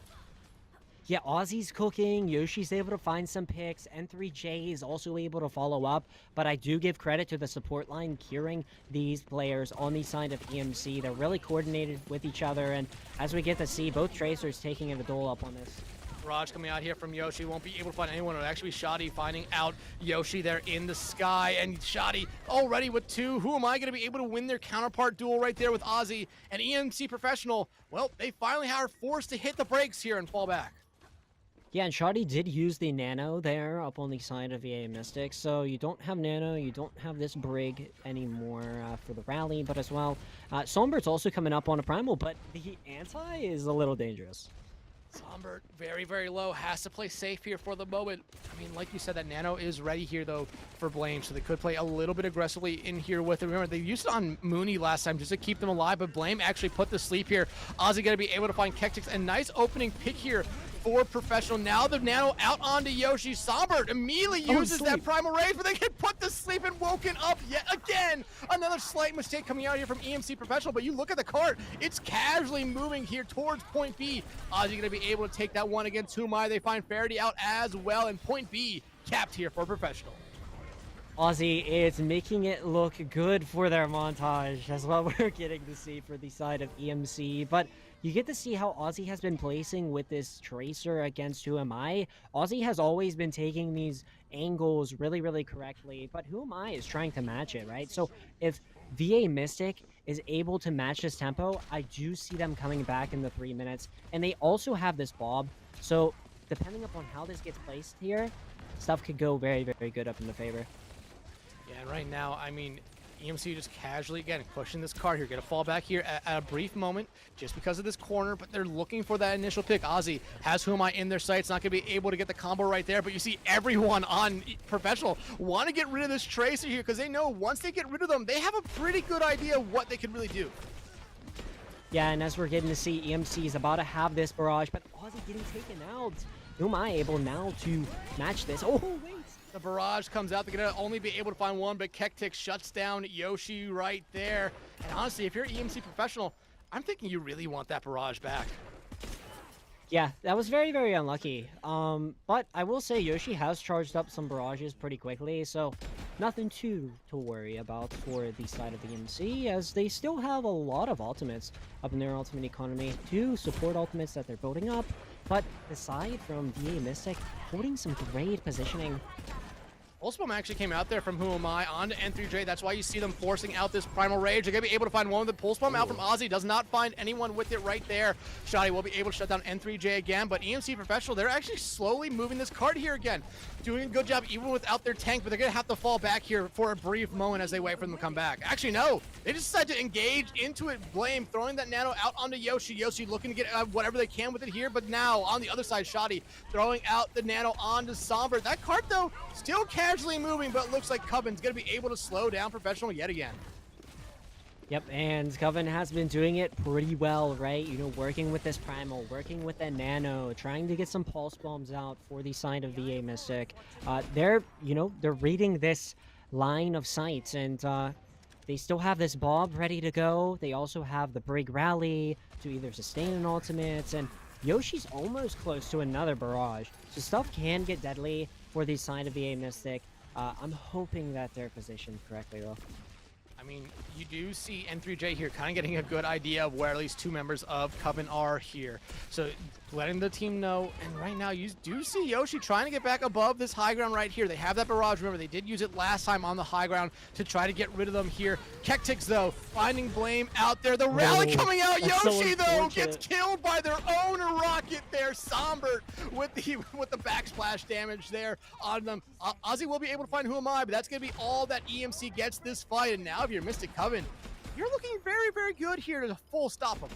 Yeah, Ozzy's cooking, Yoshi's able to find some picks, N3J is also able to follow up, but I do give credit to the support line curing these players on the side of EMC. They're really coordinated with each other, and as we get to see, both Tracers taking a dole up on this. Barrage coming out here from Yoshi, won't be able to find anyone. It'll actually be Shoddy finding out Yoshi there in the sky, and Shoddy already with 2. Who Am I going to be able to win their counterpart duel right there with Ozzy and EMC Professional? Well, they finally are forced to hit the brakes here and fall back. Yeah, and Shoddy did use the Nano there up on the side of VA Mystic, so you don't have Nano, you don't have this Brig anymore for the rally, but as well, Somber's also coming up on a Primal, but the Anti is a little dangerous. Somber, very, very low, has to play safe here for the moment. I mean, like you said, that Nano is ready here, though, for Blame, so they could play a little bit aggressively in here with it. Remember, they used it on Mooney last time just to keep them alive, but Blame actually put to sleep here. Ozzy going to be able to find Kectix. A nice opening pick here for Professional. Now the Nano out onto Yoshi. Somber immediately uses that Primal Rage, but they get put to sleep and woken up yet again. Another slight mistake coming out here from EMC Professional, but you look at the cart, it's casually moving here towards point B. Ozzy going to be able to take that one against Who Am I? They find Faraday out as well, and point B capped here for Professional. Ozzy is making it look good for their montage. That's what we're getting to see for the side of EMC, but you get to see how Ozzy has been placing with this Tracer against Who Am I? Ozzy has always been taking these angles really, really correctly, but Who Am I is trying to match it, right? So if VA Mystic is able to match this tempo, I do see them coming back in the 3 minutes, and they also have this Bob, so depending upon how this gets placed here, stuff could go very, very good up in the favor. Yeah, and right now, I mean, EMC just casually, again, pushing this card here. Going to fall back here at a brief moment just because of this corner, but they're looking for that initial pick. Ozzy has Who Am I in their sights, not going to be able to get the combo right there, but you see everyone on Professional want to get rid of this Tracer here because they know once they get rid of them, they have a pretty good idea of what they can really do. Yeah, and as we're getting to see, EMC is about to have this barrage, but Ozzy getting taken out. Who Am I able now to match this? Oh, wait! The barrage comes out. They're going to only be able to find one, but Kectix shuts down Yoshi right there. And honestly, if you're EMC Professional, I'm thinking you really want that barrage back. Yeah, that was very, very unlucky. But I will say Yoshi has charged up some barrages pretty quickly, so nothing to worry about for the side of EMC, as they still have a lot of ultimates up in their ultimate economy, 2 support ultimates that they're building up. But aside from VA Mystic, holding some great positioning. Pulsebomb actually came out there from Who Am I onto N3J. That's why you see them forcing out this Primal Rage. They're going to be able to find one with the Pulsebomb out from Ozzy. Does not find anyone with it right there. Shoddy will be able to shut down N3J again, but EMC Professional, they're actually slowly moving this card here again. Doing a good job even without their tank, but they're going to have to fall back here for a brief moment as they wait for them to come back. Actually, no. They just decide to engage into it. Blame, throwing that Nano out onto Yoshi. Yoshi looking to get whatever they can with it here, but now on the other side, Shoddy throwing out the Nano onto Somber. That card, though, still casually moving, but it looks like Coven's going to be able to slow down Professional yet again. Yep, and Coven has been doing it pretty well, right? You know, working with this Primal, working with that Nano, trying to get some Pulse Bombs out for the side of VA Mystic. They're reading this line of sight, and they still have this Bob ready to go. They also have the Brig Rally to either sustain an ultimate, and Yoshi's almost close to another barrage. So stuff can get deadly for the side of VA Mystic. I'm hoping that they're positioned correctly, though. I mean, you do see N3J here kind of getting a good idea of where at least 2 members of Coven are here. So letting the team know, and right now you do see Yoshi trying to get back above this high ground right here. They have that barrage. Remember, they did use it last time on the high ground to try to get rid of them here. Kectix, though, finding Blame out there. The rally coming out. Yoshi, though, gets killed by their own rocket there. Somber with the backsplash damage there on them. Ozzy will be able to find Who Am I, but that's going to be all that EMC gets this fight. And now if you're Mystic Coven, you're looking very, very good here to full stop them.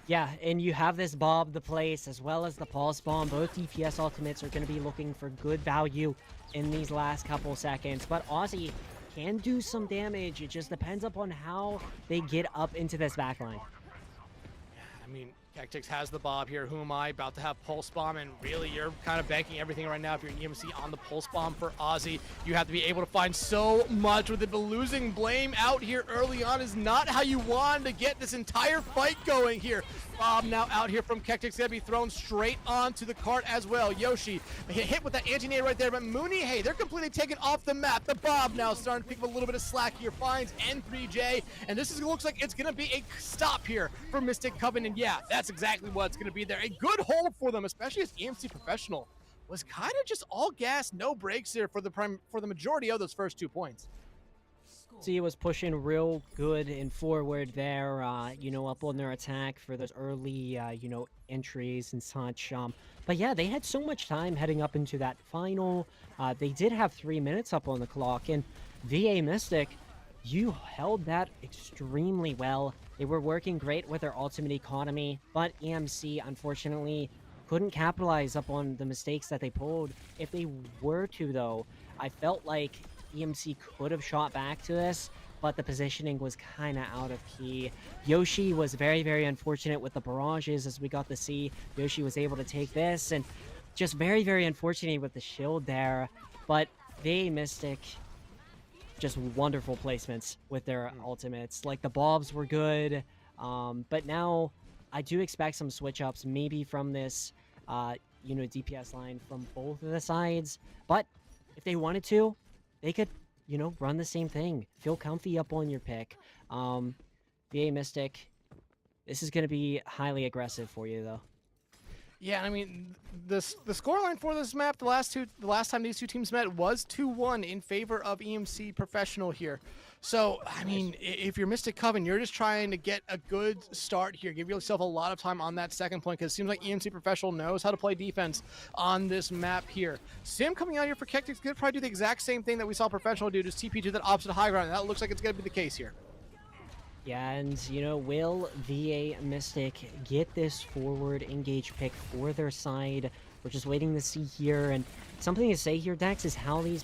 Yeah, and you have this Bob the Place as well as the Pulse Bomb. Both DPS ultimates are going to be looking for good value in these last couple seconds. But Aussie can do some damage. It just depends upon how they get up into this backline. I mean, Cactix has the Bob here. Who am I? About to have Pulse Bomb, and really, you're kind of banking everything right now if you're EMC on the Pulse Bomb for Aussie. You have to be able to find so much with it, but losing Blame out here early on is not how you want to get this entire fight going here. Bob now out here from Cactix, gonna be thrown straight onto the cart as well. Yoshi hit with that anti-nade right there, but Mooney, hey, they're completely taken off the map. The Bob now starting to pick up a little bit of slack here, finds N3J, and this looks like it's gonna be a stop here for Mystic Coven, and yeah, that's exactly what's gonna be there. A good hold for them, especially as EMC Professional was kind of just all gas, no brakes here for the majority of those first 2 points. See, was pushing real good and forward there, you know, up on their attack for those early, you know, entries and such. But yeah, they had so much time heading up into that final. They did have 3 minutes up on the clock, and VA Mystic, you held that extremely well. They were working great with their ultimate economy, but EMC, unfortunately, couldn't capitalize up on the mistakes that they pulled. If they were to, though, I felt like EMC could have shot back to this, but the positioning was kind of out of key. Yoshi was very, very unfortunate with the barrages, as we got to see. Yoshi was able to take this, and just very, very unfortunate with the shield there. But they Mystic, just wonderful placements with their ultimates. Like, the Bobs were good, but now I do expect some switch-ups, maybe from this, you know, DPS line from both of the sides. But if they wanted to, they could, you know, run the same thing. Feel comfy up on your pick. VA Mystic, this is going to be highly aggressive for you, though. Yeah, I mean, the scoreline for this map, the last time these two teams met was 2-1 in favor of EMC Professional here. So, I mean, if you're Mystic Coven, you're just trying to get a good start here. Give yourself a lot of time on that second point, because it seems like EMC Professional knows how to play defense on this map here. Sim coming out here for Cactix could probably do the exact same thing that we saw Professional do, just TP to that opposite high ground, and that looks like it's going to be the case here. Yeah, and, you know, will VA Mystic get this forward engage pick for their side? We're just waiting to see here. And something to say here, Dax, is how these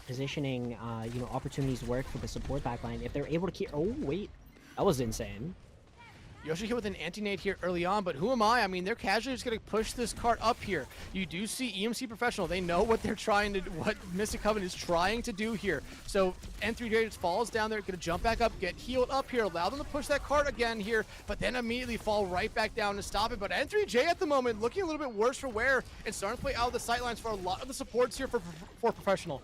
positioning, you know, opportunities work for the support backline. If they're able to keep... Oh, wait. That was insane. Yoshi hit with an anti-nade here early on, but who am I? I mean, they're casually just going to push this cart up here. You do see EMC Professional. They know what they're trying to, what Mystic Coven is trying to do here. So N3J just falls down there, going to jump back up, get healed up here, allow them to push that cart again here, but then immediately fall right back down to stop it. But N3J at the moment looking a little bit worse for wear and starting to play out of the sightlines for a lot of the supports here for Professional.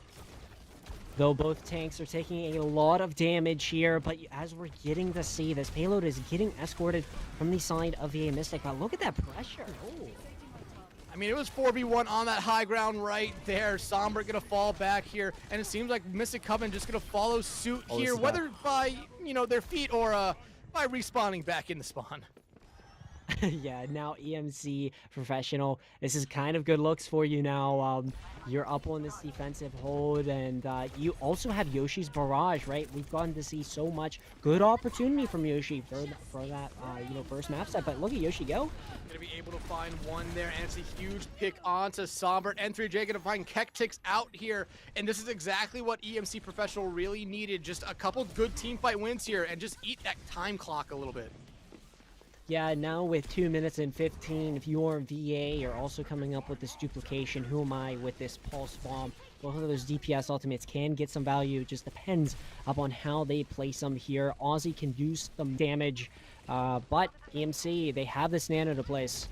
Though both tanks are taking a lot of damage here, but as we're getting to see, this payload is getting escorted from the side of VA Mystic. But look at that pressure. Oh. I mean, it was 4v1 on that high ground right there. Somber gonna fall back here, and it seems like Mystic Coven just gonna follow suit here, whether by, you know, their feet or by respawning back in the spawn. Yeah, now EMC Professional. This is kind of good looks for you now. You're up on this defensive hold, and you also have Yoshi's Barrage, right? We've gotten to see so much good opportunity from Yoshi for that, you know, first map set. But look at Yoshi go. Gonna be able to find one there, and it's a huge pick onto Somber. N3J gonna find Cactix out here, and this is exactly what EMC Professional really needed. Just a couple good team fight wins here, and just eat that time clock a little bit. Yeah, now with 2 minutes and 15, if you're VA, you're also coming up with this duplication. Who am I with this Pulse Bomb? Both of those DPS ultimates can get some value. It just depends upon how they place them here. Aussie can do some damage, but EMC, they have this nano to place.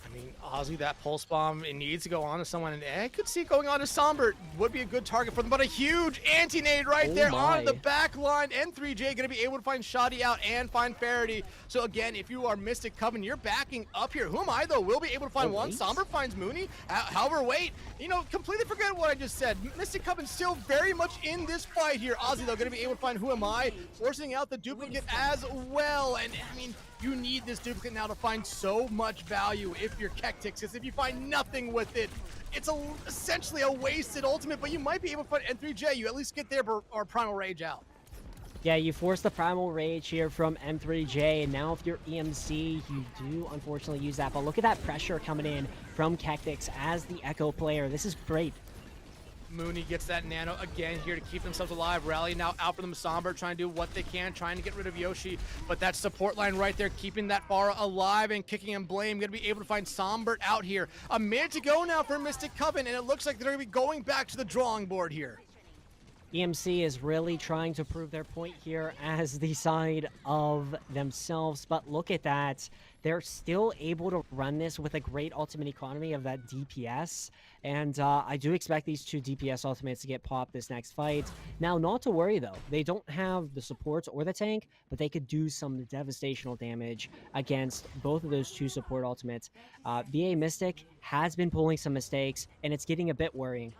I mean, Aussie, that Pulse Bomb, it needs to go on to someone, and I could see it going on to Somber. Would be a good target for them, but a huge anti-nade right there on the back line. N3J going to be able to find Shoddy out and find Faraday. So again, if you are Mystic Coven, you're backing up here. Who am I, though? We'll be able to find one. Somber finds Mooney. However, wait, you know, completely forget what I just said. Mystic Coven still very much in this fight here. Aussie, though, going to be able to find Who Am I, forcing out the duplicate as well. And, I mean, you need this duplicate now to find so much value if you're Cactix, because if you find nothing with it, it's essentially a wasted ultimate, but you might be able to find N3J. You at least get there or Primal Rage out. Yeah, you force the Primal Rage here from M3J, and now if you're EMC, you do unfortunately use that. But look at that pressure coming in from Kectix as the Echo player. This is great. Mooney gets that nano again here to keep themselves alive. Rally now out for them. Somber trying to do what they can, trying to get rid of Yoshi. But that support line right there, keeping that Pharah alive and kicking him Blame. Going to be able to find Sombert out here. A minute to go now for Mystic Coven, and it looks like they're going to be going back to the drawing board here. EMC is really trying to prove their point here as the side of themselves, but look at that. They're still able to run this with a great ultimate economy of that DPS, and I do expect these two DPS ultimates to get popped this next fight. Now, not to worry though, they don't have the support or the tank, but they could do some devastational damage against both of those two support ultimates. BA Mystic has been pulling some mistakes, and it's getting a bit worrying.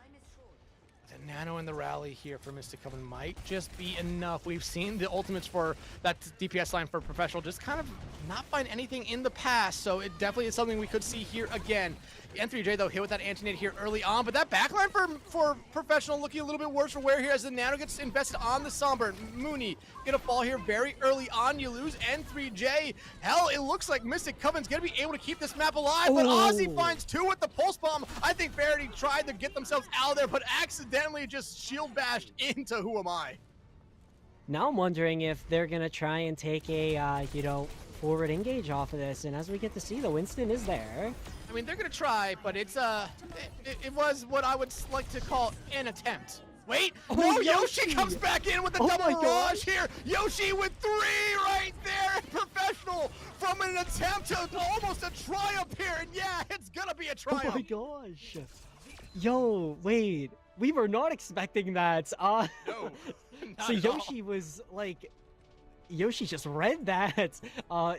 The nano in the rally here for Mystic Coven might just be enough. We've seen the ultimates for that DPS line for Professional just kind of not find anything in the past, so it definitely is something we could see here again. N3J though hit with that anti-nade here early on, but that backline for Professional looking a little bit worse for wear here as the nano gets invested on the Somber. Mooney gonna fall here very early on. You lose N3J. Hell, it looks like Mystic Coven's gonna be able to keep this map alive, but Ozzy finds two with the pulse bomb. I think Verity tried to get themselves out of there, but accidentally just shield bashed into Who Am I. Now I'm wondering if they're gonna try and take a, forward engage off of this, and as we get to see, the Winston is there. I mean, they're gonna try, but it's it was what I would like to call an attempt. Wait, no, Yoshi comes back in with the double rush here. Yoshi with 3 right there, Professional from an attempt to almost a triumph here, and yeah, it's gonna be a triumph. Oh my gosh. Yo, wait, we were not expecting that. No, so Yoshi was like, Yoshi just read that.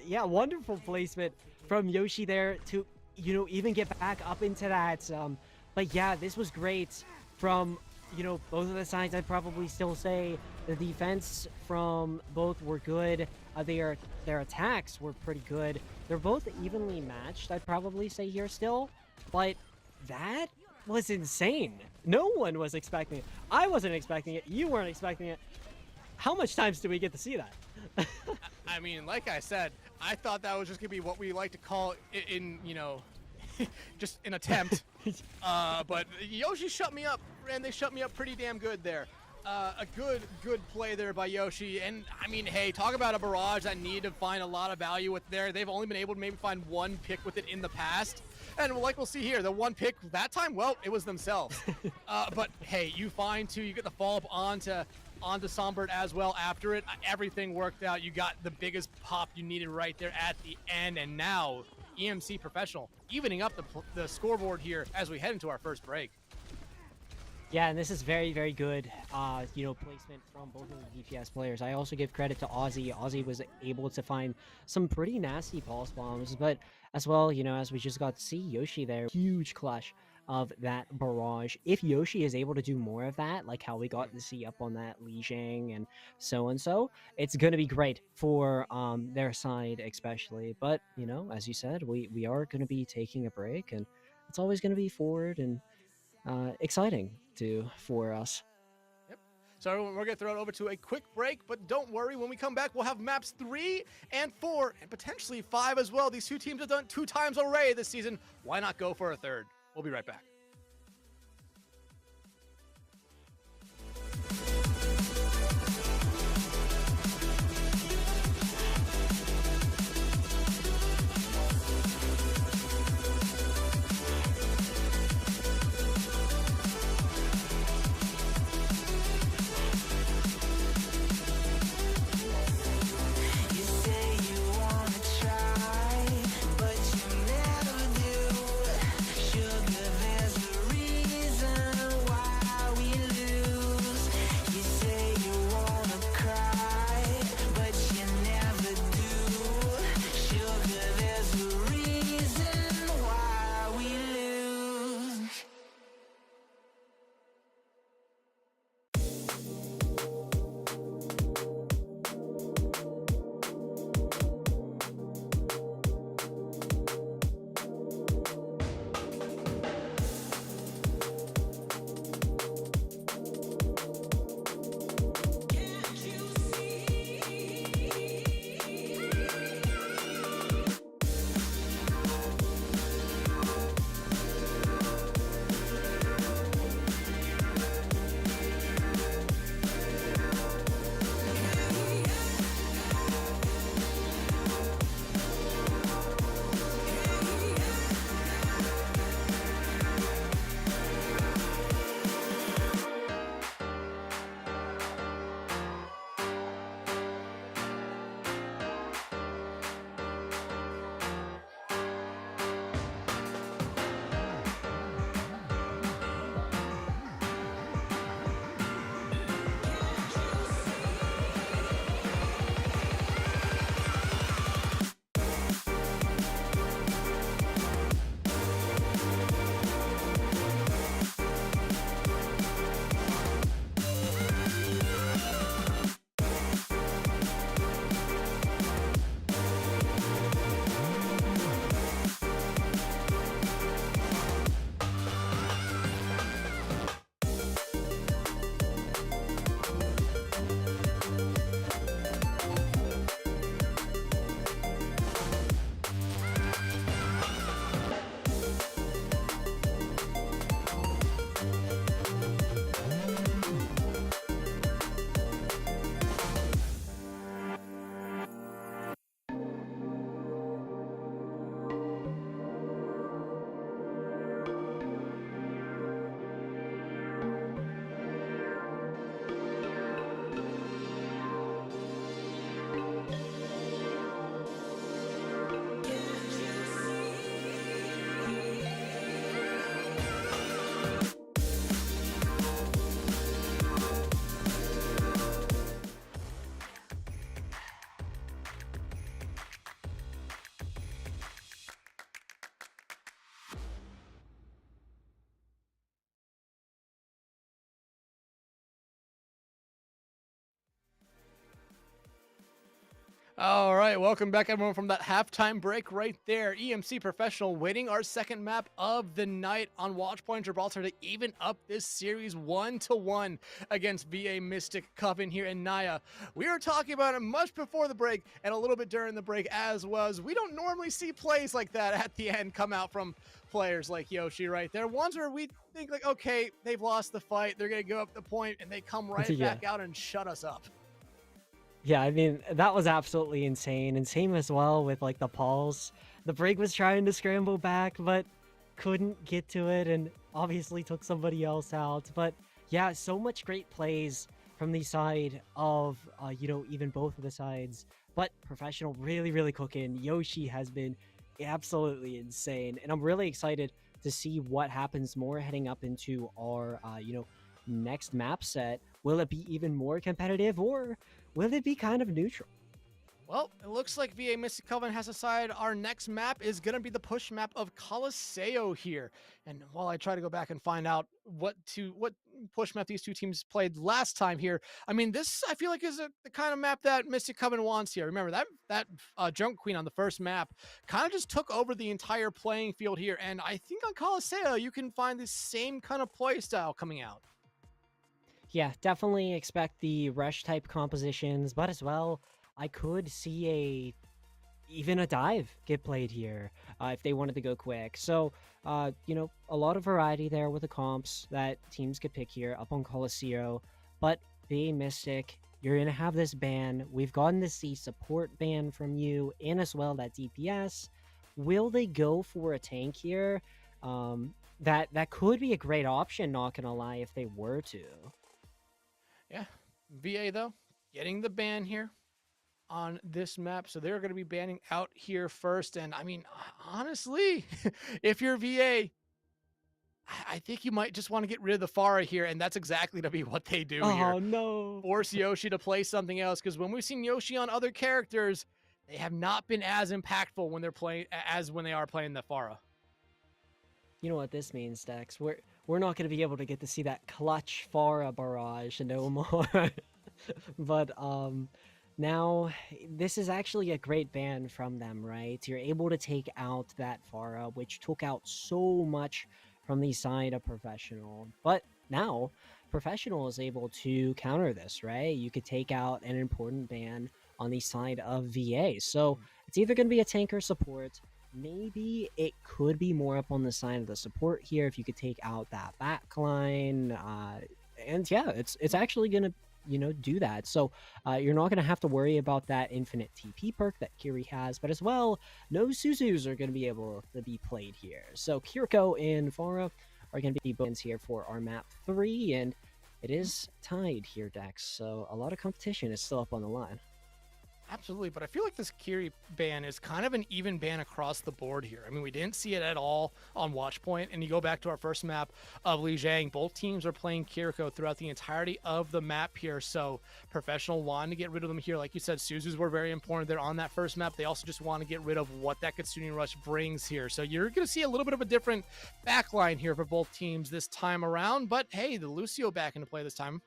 Yeah, wonderful placement from Yoshi there to, even get back up into that. But yeah, this was great from, both of the sides. I'd probably still say the defense from both were good. Their attacks were pretty good. They're both evenly matched, I'd probably say here still. But that was insane. No one was expecting it. I wasn't expecting it. You weren't expecting it. How much times do we get to see that? I mean, like I said, I thought that was just gonna be what we like to call in just an attempt. But Yoshi shut me up, and they shut me up pretty damn good there. A good play there by Yoshi, and I mean, hey, talk about a barrage that needed to find a lot of value with there. They've only been able to maybe find one pick with it in the past, and like we'll see here, the one pick that time, well, it was themselves. But hey, you find two, you get the follow-up onto Sombert as well after it. Everything worked out. You got the biggest pop you needed right there at the end, and now EMC Professional evening up the scoreboard here as we head into our first break. Yeah, and this is very, very good, placement from both of the DPS players. I also give credit to Ozzy. Ozzy was able to find some pretty nasty pulse bombs, but as well, as we just got to see Yoshi there, huge clutch of that barrage. If Yoshi is able to do more of that, like how we got to see up on that Li Zhang and so, it's going to be great for their side especially. But, as you said, we are going to be taking a break, and it's always going to be forward and exciting for us. Yep. So we're going to throw it over to a quick break, but don't worry, when we come back, we'll have maps 3 and 4 and potentially 5 as well. These two teams have done 2 times already this season. Why not go for a third? We'll be right back. All right, welcome back everyone from that halftime break right there. EMC Professional winning our second map of the night on Watchpoint Gibraltar to even up this series 1-1 against VA Mystic Coven here in Naya. We were talking about it much before the break and a little bit during the break as was. We don't normally see plays like that at the end come out from players like Yoshi right there. Ones where we think like, okay, they've lost the fight, they're gonna go up the point, and they come right Yeah. back out and shut us up. Yeah, I mean, that was absolutely insane. And same as well with like the pulse. The Brig was trying to scramble back, but couldn't get to it and obviously took somebody else out. But yeah, so much great plays from the side of, even both of the sides. But Professional really, really cooking. Yoshi has been absolutely insane. And I'm really excited to see what happens more heading up into our, next map set. Will it be even more competitive or will it be kind of neutral? Well, it looks like VA Mystic Coven has decided our next map is going to be the push map of Coliseo here. And while I try to go back and find out what push map these two teams played last time here, I mean, this I feel like is the kind of map that Mystic Coven wants here. Remember that Junk Queen on the first map kind of just took over the entire playing field here. And I think on Coliseo, you can find the same kind of play style coming out. Yeah, definitely expect the rush type compositions, but as well, I could see even a dive get played here if they wanted to go quick. So, a lot of variety there with the comps that teams could pick here up on Coliseo. But VA Mystic, you're going to have this ban. We've gotten to see support ban from you and as well that DPS. Will they go for a tank here? That could be a great option, not going to lie, if they were to. Yeah, VA though, getting the ban here on this map. So they're going to be banning out here first. And I mean, honestly, if you're VA, I think you might just want to get rid of the Pharah here. And that's exactly to be what they do here. Oh, no. Force Yoshi to play something else. Because when we've seen Yoshi on other characters, they have not been as impactful when they're playing as when they are playing the Pharah. You know what this means, Dex? We're not going to be able to get to see that clutch Pharah barrage no more. But now this is actually a great ban from them, right? You're able to take out that Pharah, which took out so much from the side of Professional. But now Professional is able to counter this, right? You could take out an important ban on the side of VA. So it's either going to be a tank or support. Maybe it could be more up on the side of the support here if you could take out that backline. And yeah, it's actually going to, do that. So you're not going to have to worry about that infinite TP perk that Kiri has, but as well, no Suzus are going to be able to be played here. So Kiriko and Pharah are going to be bones here for our map 3, and it is tied here, Dex. So a lot of competition is still up on the line. Absolutely, but I feel like this Kiri ban is kind of an even ban across the board here. I mean, we didn't see it at all on Watchpoint, and you go back to our first map of Lijiang, both teams are playing Kiriko throughout the entirety of the map here, so Professional wanted to get rid of them here. Like you said, Suzus were very important there on that first map. They also just want to get rid of what that Kitsune Rush brings here, so you're going to see a little bit of a different backline here for both teams this time around, but hey, the Lucio back into play this time.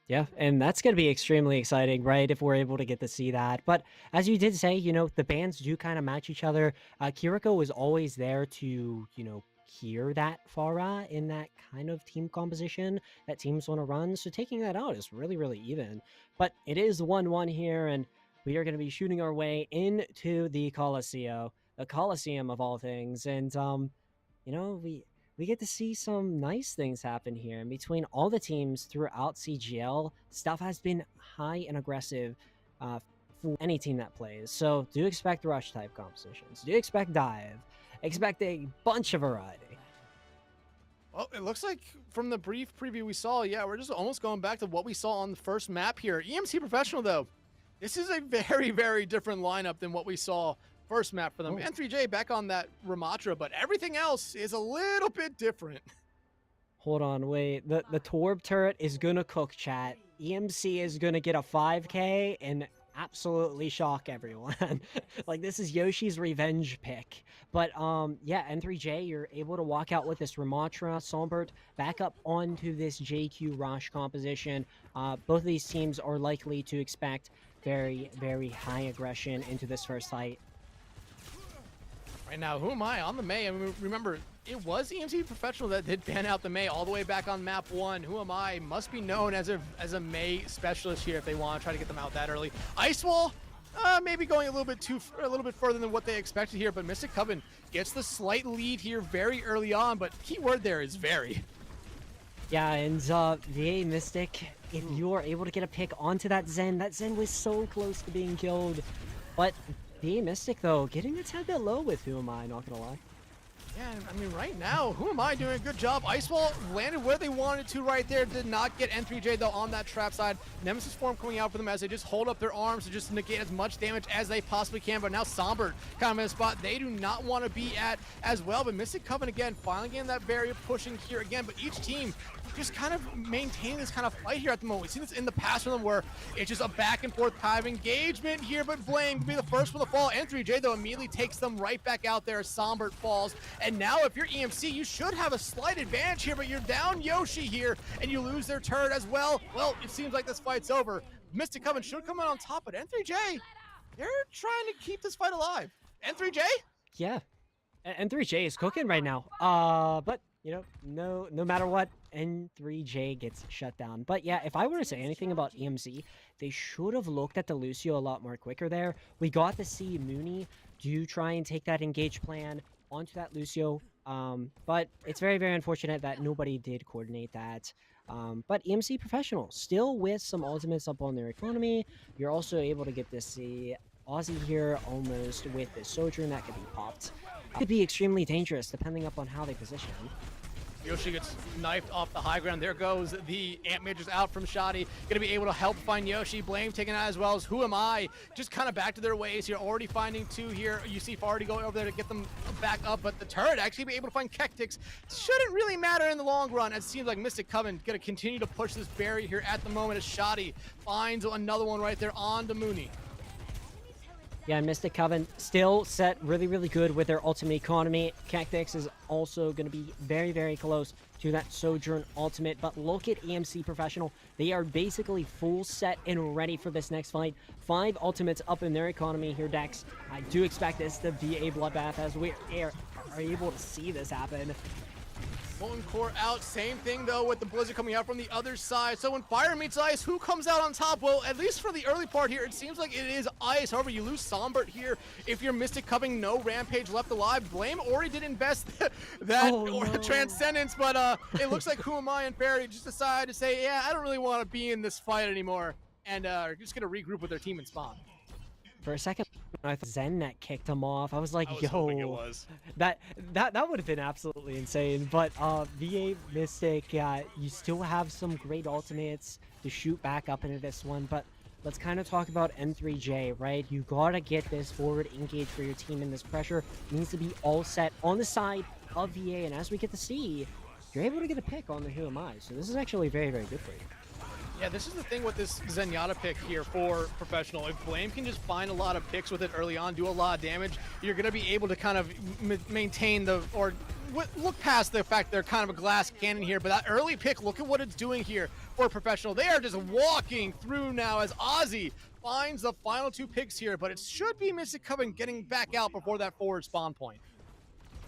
Yeah, and that's going to be extremely exciting, right, if we're able to get to see that. But as you did say, the bands do kind of match each other. Kiriko is always there to, hear that Pharah in that kind of team composition that teams want to run. So taking that out is really, really even. But it is 1-1 here, and we are going to be shooting our way into the Coliseo, the Coliseum of all things. And, we get to see some nice things happen here. And between all the teams throughout CGL, stuff has been high and aggressive for any team that plays. So do expect rush type compositions. Do expect dive. Expect a bunch of variety. Well, it looks like from the brief preview we saw, yeah, we're just almost going back to what we saw on the first map here. EMC Professional, though, this is a very, very different lineup than what we saw first map for them. N3J back on that Ramatra, but everything else is a little bit different. Hold on, wait. The Torb turret is gonna cook, chat. EMC is gonna get a 5k and absolutely shock everyone. Like, this is Yoshi's revenge pick. But yeah, N3J, you're able to walk out with this Ramatra, Sombert back up onto this JQ Rosh composition. Both of these teams are likely to expect very, very high aggression into this first fight. Right now, who am I on the Mei? I mean, remember, it was EMC Professional that did ban out the Mei all the way back on map 1. Who am I? Must be known as a Mei specialist here if they want to try to get them out that early. Ice Wall, maybe going a little bit further than what they expected here, but Mystic Coven gets the slight lead here very early on, but keyword there is very. Yeah, and VA Mystic, if you are able to get a pick onto that Zen was so close to being killed. But VA Mystic, though, getting a tad bit low with Who Am I, not gonna lie. Yeah, I mean, right now, Who Am I doing a good job? Ice Wall landed where they wanted to right there. Did not get N3J, though, on that trap side. Nemesis form coming out for them as they just hold up their arms to just negate as much damage as they possibly can. But now Sombert kind of in a spot they do not want to be at as well. But Mystic Coven, again, finally getting that barrier pushing here again. But each team just kind of maintain this kind of fight here at the moment. We've seen this in the past from them where it's just a back and forth kind of engagement here, but Blame could be the first one to fall. N3J, though, immediately takes them right back out there as Sombert falls. And now if you're EMC, you should have a slight advantage here, but you're down Yoshi here, and you lose their turret as well. Well, it seems like this fight's over. Mystic Coven should come out on top, but N3J, they're trying to keep this fight alive. N3J? Yeah, N3J is cooking right now. But you know, no matter what, N3J gets shut down. But yeah, if I were to say anything about EMC, they should have looked at the Lucio a lot more quicker there. We got to see Mooney do try and take that engage plan onto that Lucio. But it's very, very unfortunate that nobody did coordinate that. But EMC Professional, still with some ultimates up on their economy. You're also able to get to see Aussie here almost with the Sojourn that could be popped. Could be extremely dangerous depending upon how they position him. Yoshi gets knifed off the high ground. There goes the Amp Majors out from Shoddy. Gonna be able to help find Yoshi. Blame taken out as well as Who Am I? Just kind of back to their ways here. Already finding 2 here. You see already going over there to get them back up, but the turret actually be able to find Kectix. Shouldn't really matter in the long run. It seems like Mystic Coven gonna continue to push this barrier here at the moment as Shoddy finds another one right there on to Mooney. Yeah, Mystic Coven still set really, really good with their ultimate economy. Kectix is also going to be very, very close to that Sojourn ultimate. But look at EMC Professional. They are basically full set and ready for this next fight. 5 ultimates up in their economy here, Dex. I do expect this to be a bloodbath as we are able to see this happen. Molten Core out, same thing though with the Blizzard coming out from the other side. So when fire meets ice, who comes out on top? Well, at least for the early part here, it seems like it is ice. However, you lose Sombert here. If you're Mystic Coven, no Rampage left alive. Blame already did invest that Transcendence, but it looks like Who Am I and Fairy just decided to say, yeah, I don't really want to be in this fight anymore. And are just going to regroup with their team and spawn. For a second, I thought Zennet kicked him off. I was like, yo, that would have been absolutely insane. But VA Mystic, you still have some great ultimates to shoot back up into this one. But let's kind of talk about N3J, right? You gotta get this forward engage for your team, and this pressure needs to be all set on the side of VA. And as we get to see, you're able to get a pick on the Who Am I. So this is actually very, very good for you. Yeah, this is the thing with this Zenyatta pick here for Professional. If Blame can just find a lot of picks with it early on, do a lot of damage, you're going to be able to kind of maintain look past the fact they're kind of a glass cannon here. But that early pick, look at what it's doing here for Professional. They are just walking through now as Ozzy finds the final 2 picks here. But it should be Mystic Coven getting back out before that forward spawn point.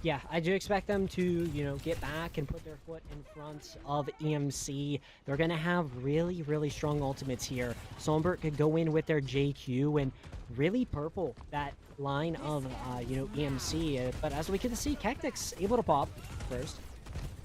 Yeah, I do expect them to, get back and put their foot in front of EMC. They're going to have really, really strong ultimates here. Sombert could go in with their JQ and really purple that line of, EMC. But as we get to see, Kectix able to pop first.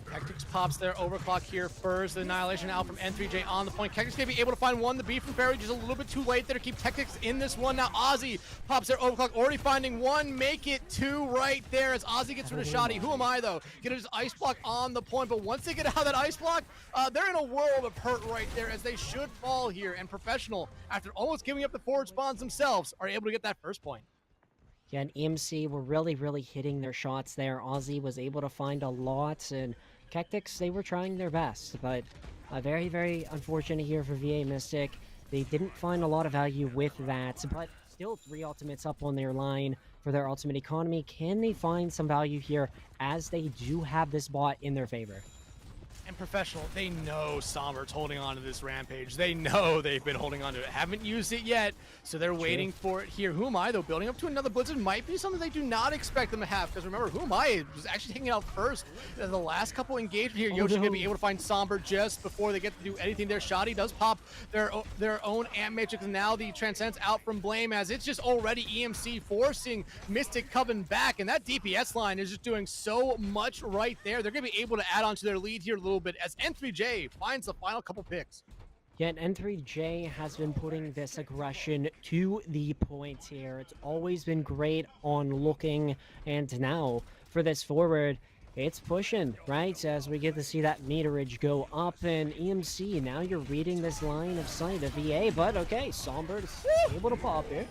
Kectix pops their overclock here first. The Annihilation out from N3J on the point. Kectix gonna be able to find 1. The B from Fairy just a little bit too late there to keep Kectix in this one. Now Ozzy pops their overclock, already finding 1. Make it 2 right there as Ozzy gets rid of Shoddy. Who Am I though? Get his ice block on the point, but once they get out of that ice block, they're in a world of hurt right there as they should fall here. And Professional, after almost giving up the forward spawns themselves, are able to get that first point. Yeah, and EMC were really, really hitting their shots there. Ozzy was able to find a lot, and Kectix, they were trying their best, but very, very unfortunate here for VA Mystic. They didn't find a lot of value with that, but still 3 ultimates up on their line for their ultimate economy. Can they find some value here as they do have this bot in their favor? And Professional, they know Somber's holding on to this Rampage. They know they've been holding on to it. Haven't used it yet, so they're waiting for it here. Who Am I, though, building up to another Blizzard might be something they do not expect them to have. Because remember, Who Am I was actually taking out first. The last couple engagement here, Yoshi going to be able to find Somber just before they get to do anything there. Shoddy does pop their own Amp Matrix, and now the Transcendence out from Blame, as it's just already EMC forcing Mystic Coven back, and that DPS line is just doing so much right there. They're going to be able to add on to their lead here a little bit as N3J finds the final couple picks. Yet N3J has been putting this aggression to the point here. It's always been great on looking, and now for this forward, it's pushing, right? As we get to see that meterage go up, and EMC, now you're reading this line of sight of VA, but okay, Somber is able to pop it.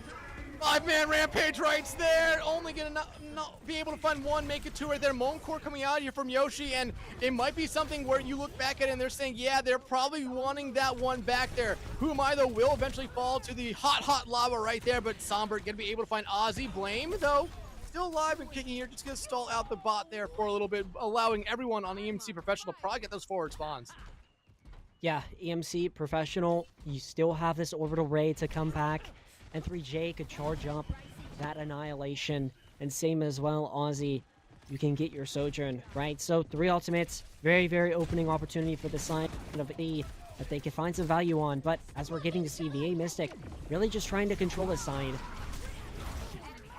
5-man Rampage rights there. Only gonna not be able to find one, make it two right there. Core coming out here from Yoshi, and it might be something where you look back at it and they're saying, yeah, they're probably wanting that one back there. Who Am I, though, will eventually fall to the hot lava right there, but Somber gonna be able to find Ozzy. Blame, though, still alive and kicking here, just gonna stall out the bot there for a little bit, allowing everyone on EMC Professional to probably get those forward spawns. Yeah, EMC Professional, you still have this orbital ray to come back. And 3J could charge up that Annihilation, and same as well, Aussie, you can get your Sojourn, right? So 3 ultimates, very, very opening opportunity for the side of E that they can find some value on, but as we're getting to see VA Mystic, really just trying to control the side.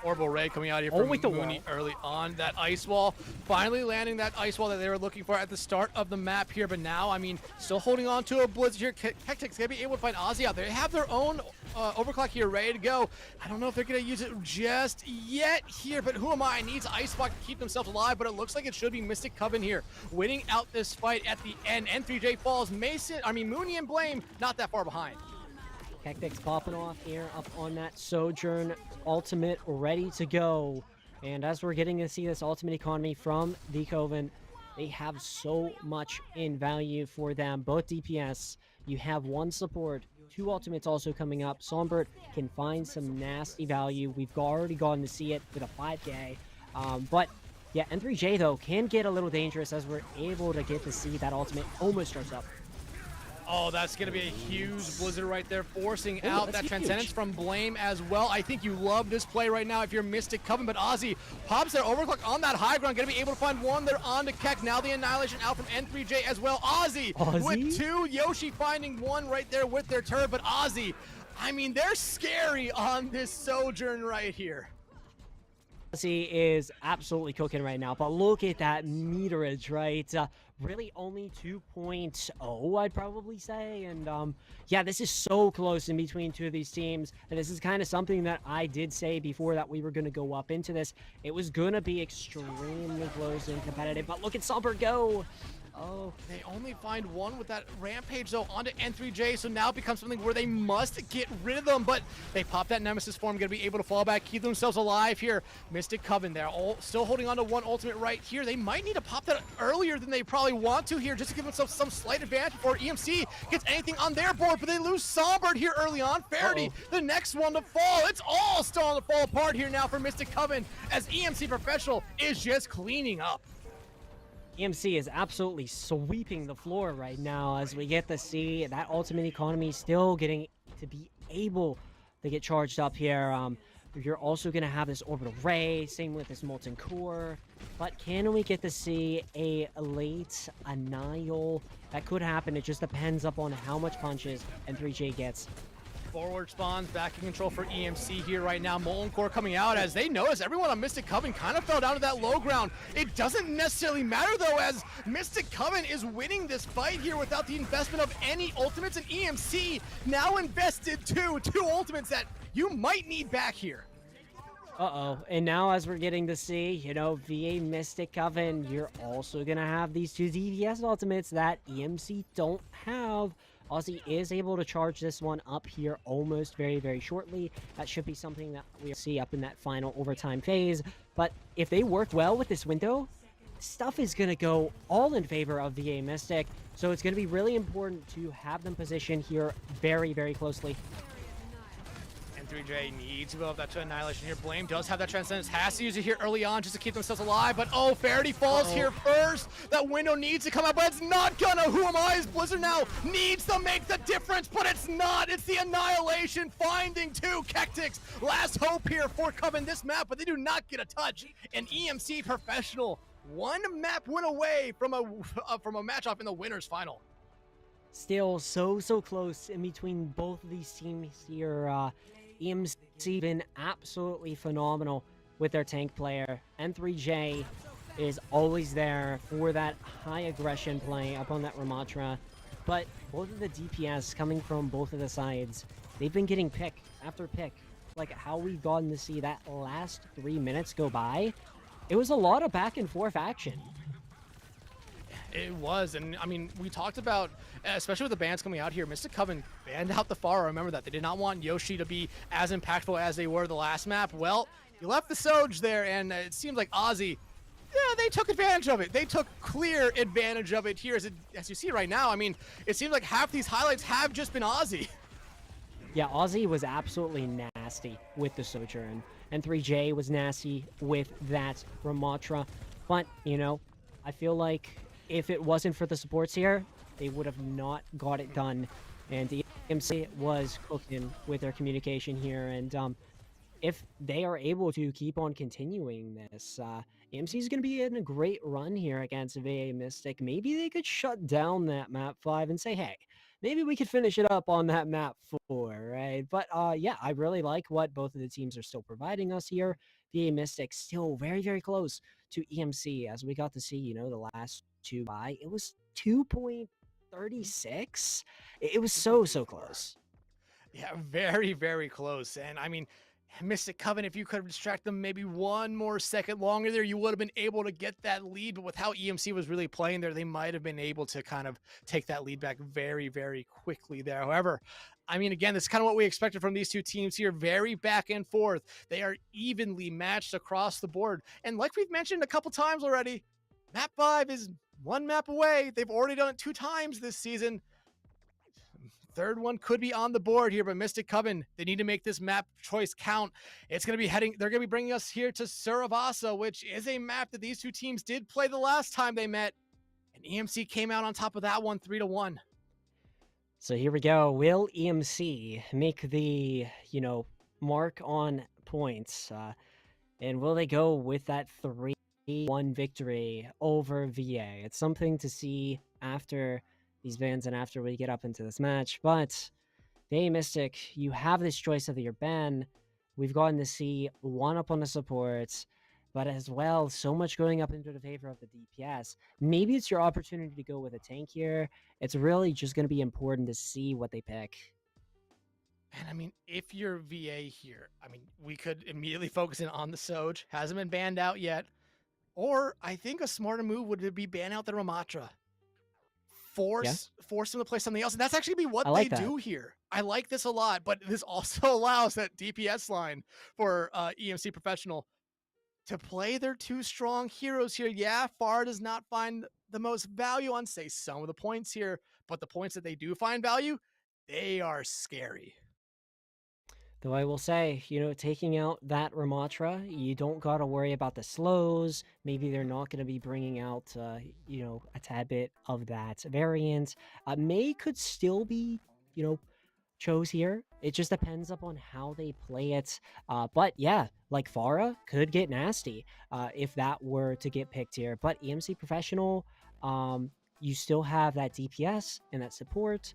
Orbital Ray coming out here from Mooney early on. That ice wall, finally landing that ice wall that they were looking for at the start of the map here, but now, I mean, still holding on to a Blizzard here. Hectic's gonna be able to find Ozzy out there. They have their own overclock here ready to go. I don't know if they're gonna use it just yet here, but Who Am I needs Ice Block to keep themselves alive, but it looks like it should be Mystic Coven here, winning out this fight at the end. N3J falls. Mooney and Blame not that far behind. Hectic's popping off here up on that Sojourn ultimate, ready to go. And as we're getting to see this ultimate economy from the Coven, they have so much in value for them. Both DPS, you have 1 support, 2 ultimates also coming up. Sombert can find some nasty value. We've already gotten to see it with a 5K. But yeah, N3J though can get a little dangerous as we're able to get to see that ultimate almost starts up. Oh, that's going to be a huge Blizzard right there, forcing out that Transcendence from Blame as well. I think you love this play right now if you're Mystic Coven, but Ozzy pops their overclock on that high ground, going to be able to find one. They're on to Keck. Now the Annihilation out from N3J as well. Ozzy with 2. Yoshi finding 1 right there with their turret, but Ozzy, I mean, they're scary on this Sojourn right here. Ozzy is absolutely cooking right now, but look at that meterage, right? Really only 2.0, I'd probably say. And yeah, this is so close in between 2 of these teams. And this is kind of something that I did say before that we were going to go up into this. It was going to be extremely close and competitive, but look at Somber go. Oh, they only find 1 with that Rampage, though, onto N3J, so now it becomes something where they must get rid of them, but they pop that Nemesis form, going to be able to fall back, keep themselves alive here. Mystic Coven there, still holding on to 1 ultimate right here. They might need to pop that earlier than they probably want to here, just to give themselves some slight advantage before EMC gets anything on their board, but they lose Sombert here early on. Faraday, the next one to fall. It's all starting to fall apart here now for Mystic Coven, as EMC Professional is just cleaning up. EMC is absolutely sweeping the floor right now as we get to see that ultimate economy still getting to be able to get charged up here. You're also going to have this orbital ray, same with this molten core, but can we get to see a late annihil? That could happen. It just depends upon how much punches N3J gets. Forward spawns back in control for EMC here right now. Molten Core coming out as they notice everyone on Mystic Coven kind of fell down to that low ground. It doesn't necessarily matter though, as Mystic Coven is winning this fight here without the investment of any ultimates, and EMC now invested two ultimates that you might need back here. Uh-oh, and now as we're getting to see, you know, VA Mystic Coven, you're also gonna have these 2 DPS ultimates that EMC don't have. Aussie is able to charge this one up here almost very, very shortly. That should be something that we'll see up in that final overtime phase. But if they work well with this window, stuff is going to go all in favor of VA Mystic. So it's going to be really important to have them positioned here very, very closely. 3J needs to build up that to Annihilation here. Blame does have that Transcendence. Has to use it here early on just to keep themselves alive, but oh, Faraday falls here first. That window needs to come out, but it's not gonna. Who am I as Blizzard now needs to make the difference, but it's not. It's the Annihilation finding two Kectics. Last hope here for Coven this map, but they do not get a touch. An EMC Professional, one map win away from a match-off in the winners final. Still so close in between both of these teams here. EMC been absolutely phenomenal with their tank player. N3J is always there for that high aggression play up on that Ramatra. But both of the DPS coming from both of the sides, they've been getting pick after pick. Like how we've gotten to see that last 3 minutes go by, it was a lot of back and forth action. It was, and I mean, we talked about, especially with the bans coming out here, Mystic Coven banned out the Pharah. Remember that. They did not want Yoshi to be as impactful as they were the last map. Well, you left the Soj there, and it seems like Ozzy, yeah, they took advantage of it. They took clear advantage of it here. As you see right now, I mean, it seems like half these highlights have just been Ozzy. Yeah, Ozzy was absolutely nasty with the Sojourn, and 3J was nasty with that Ramatra. But, you know, I feel like if it wasn't for the supports here, they would have not got it done. And the EMC was cooking with their communication here. And if they are able to keep on continuing this, EMC is going to be in a great run here against VA Mystic. Maybe they could shut down that map 5 and say, hey, maybe we could finish it up on that map 4, right? But yeah, I really like what both of the teams are still providing us here. VA Mystic still very close to EMC, as we got to see, you know, the last two by. It was 2.36. It was so close. Yeah, very close. And I mean, Mystic Coven, if you could have distracted them maybe one more second longer there, you would have been able to get that lead. But with how EMC was really playing there, they might have been able to kind of take that lead back very quickly there. However, I mean, again, this is kind of what we expected from these two teams here. Very back and forth. They are evenly matched across the board. And like we've mentioned a couple times already, map 5 is one map away. They've already done it 2 times this season. Third one could be on the board here, but Mystic Coven, they need to make this map choice count. It's going to be they're going to be bringing us here to Suravasa, which is a map that these two teams did play the last time they met. And EMC came out on top of that one, 3-1. So here we go. Will EMC make the, you know, mark on points? And will they go with that 3-1 victory over VA? It's something to see after these bans and after we get up into this match. But VA Mystic, you have this choice of your ban. We've gotten to see one up on the supports, but as well, so much going up into the favor of the DPS. Maybe it's your opportunity to go with a tank here. It's really just going to be important to see what they pick. And I mean, if you're VA here, I mean, we could immediately focus in on the Soj. Hasn't been banned out yet. Or I think a smarter move would be ban out the Ramatra. Force them to play something else. And that's actually be what they do here. I like this a lot, but this also allows that DPS line for EMC Professional to play their 2 strong heroes here. Yeah, Pharah does not find the most value on, say, some of the points here, but the points that they do find value, they are scary. Though I will say, you know, taking out that Ramatra, you don't got to worry about the slows. Maybe they're not going to be bringing out, you know, a tad bit of that variant. May could still be, you know, chose here. It just depends upon how they play it. But yeah, like Pharah could get nasty if that were to get picked here. But EMC Professional, you still have that DPS and that support.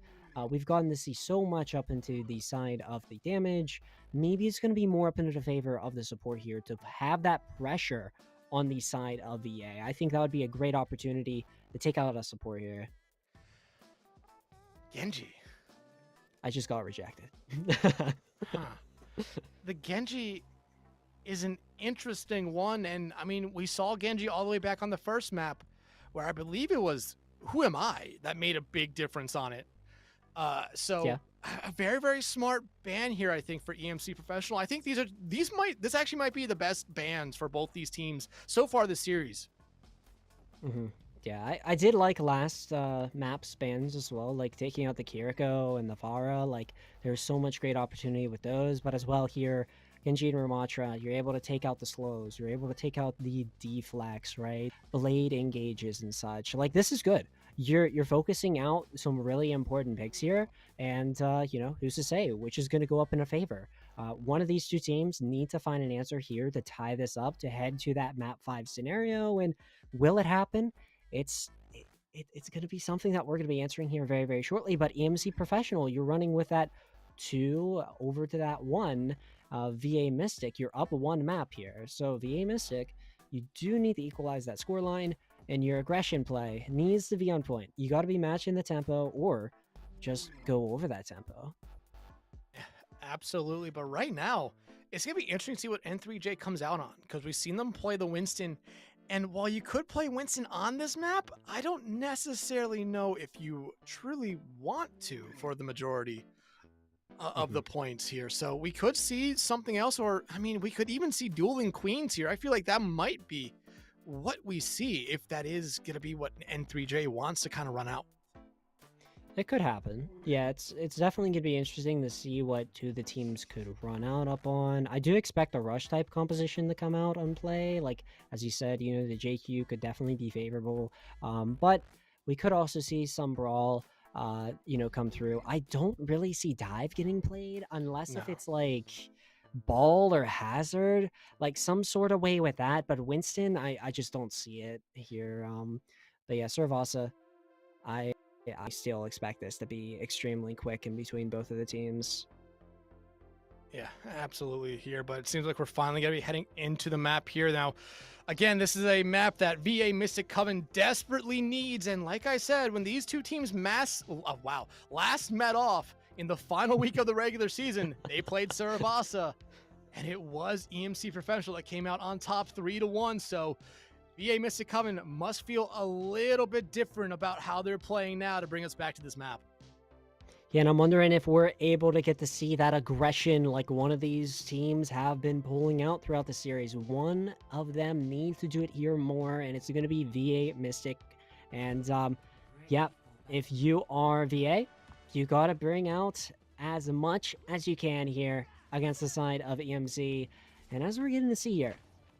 We've gotten to see so much up into the side of the damage. Maybe it's going to be more up into the favor of the support here to have that pressure on the side of VA. I think that would be a great opportunity to take out a support here. Genji. I just got rejected. The Genji is an interesting one. And I mean, we saw Genji all the way back on the first map where I believe it was Who Am I that made a big difference on it. A very smart ban here, I think, for EMC Professional. I think this actually might be the best bans for both these teams so far this series. Yeah, I did like last map spans as well, like taking out the Kiriko and the Pharah. Like, there's so much great opportunity with those, but as well here, Genji and Ramatra, you're able to take out the slows, you're able to take out the deflex, right? Blade engages and such. Like, this is good. You're focusing out some really important picks here, and you know, who's to say which is going to go up in a favor? One of these two teams need to find an answer here to tie this up to head to that map 5 scenario, and will it happen? It's going to be something that we're going to be answering here very, very shortly. But EMC Professional, you're running with that 2 over to that 1 VA Mystic. You're up 1 map here. So VA Mystic, you do need to equalize that scoreline, and your aggression play needs to be on point. You got to be matching the tempo or just go over that tempo. Absolutely, but right now, it's going to be interesting to see what N3J comes out on, because we've seen them play the Winston, and while you could play Winston on this map, I don't necessarily know if you truly want to for the majority of the points here. So we could see something else, or, I mean, we could even see dueling queens here. I feel like that might be what we see, if that is going to be what N3J wants to kind of run out. It could happen. Yeah, it's definitely going to be interesting to see what 2 of the teams could run out up on. I do expect a rush type composition to come out on play. Like, as you said, you know, the JQ could definitely be favorable. But we could also see some brawl, you know, come through. I don't really see dive getting played unless if it's like ball or hazard, like some sort of way with that. But Winston, I just don't see it here. But yeah, Servasa, I still expect this to be extremely quick in between both of the teams. Yeah, absolutely here, but it seems like we're finally going to be heading into the map here now. Again, this is a map that VA Mystic Coven desperately needs, and like I said, when these two teams last met off in the final week of the regular season, they played Saravasa, and it was EMC Professional that came out on top 3-1, so VA Mystic Coven must feel a little bit different about how they're playing now to bring us back to this map. Yeah, and I'm wondering if we're able to get to see that aggression like one of these teams have been pulling out throughout the series. One of them needs to do it here more, and it's going to be VA Mystic. And yeah, if you are VA, you got to bring out as much as you can here against the side of EMC. And as we're getting to see here,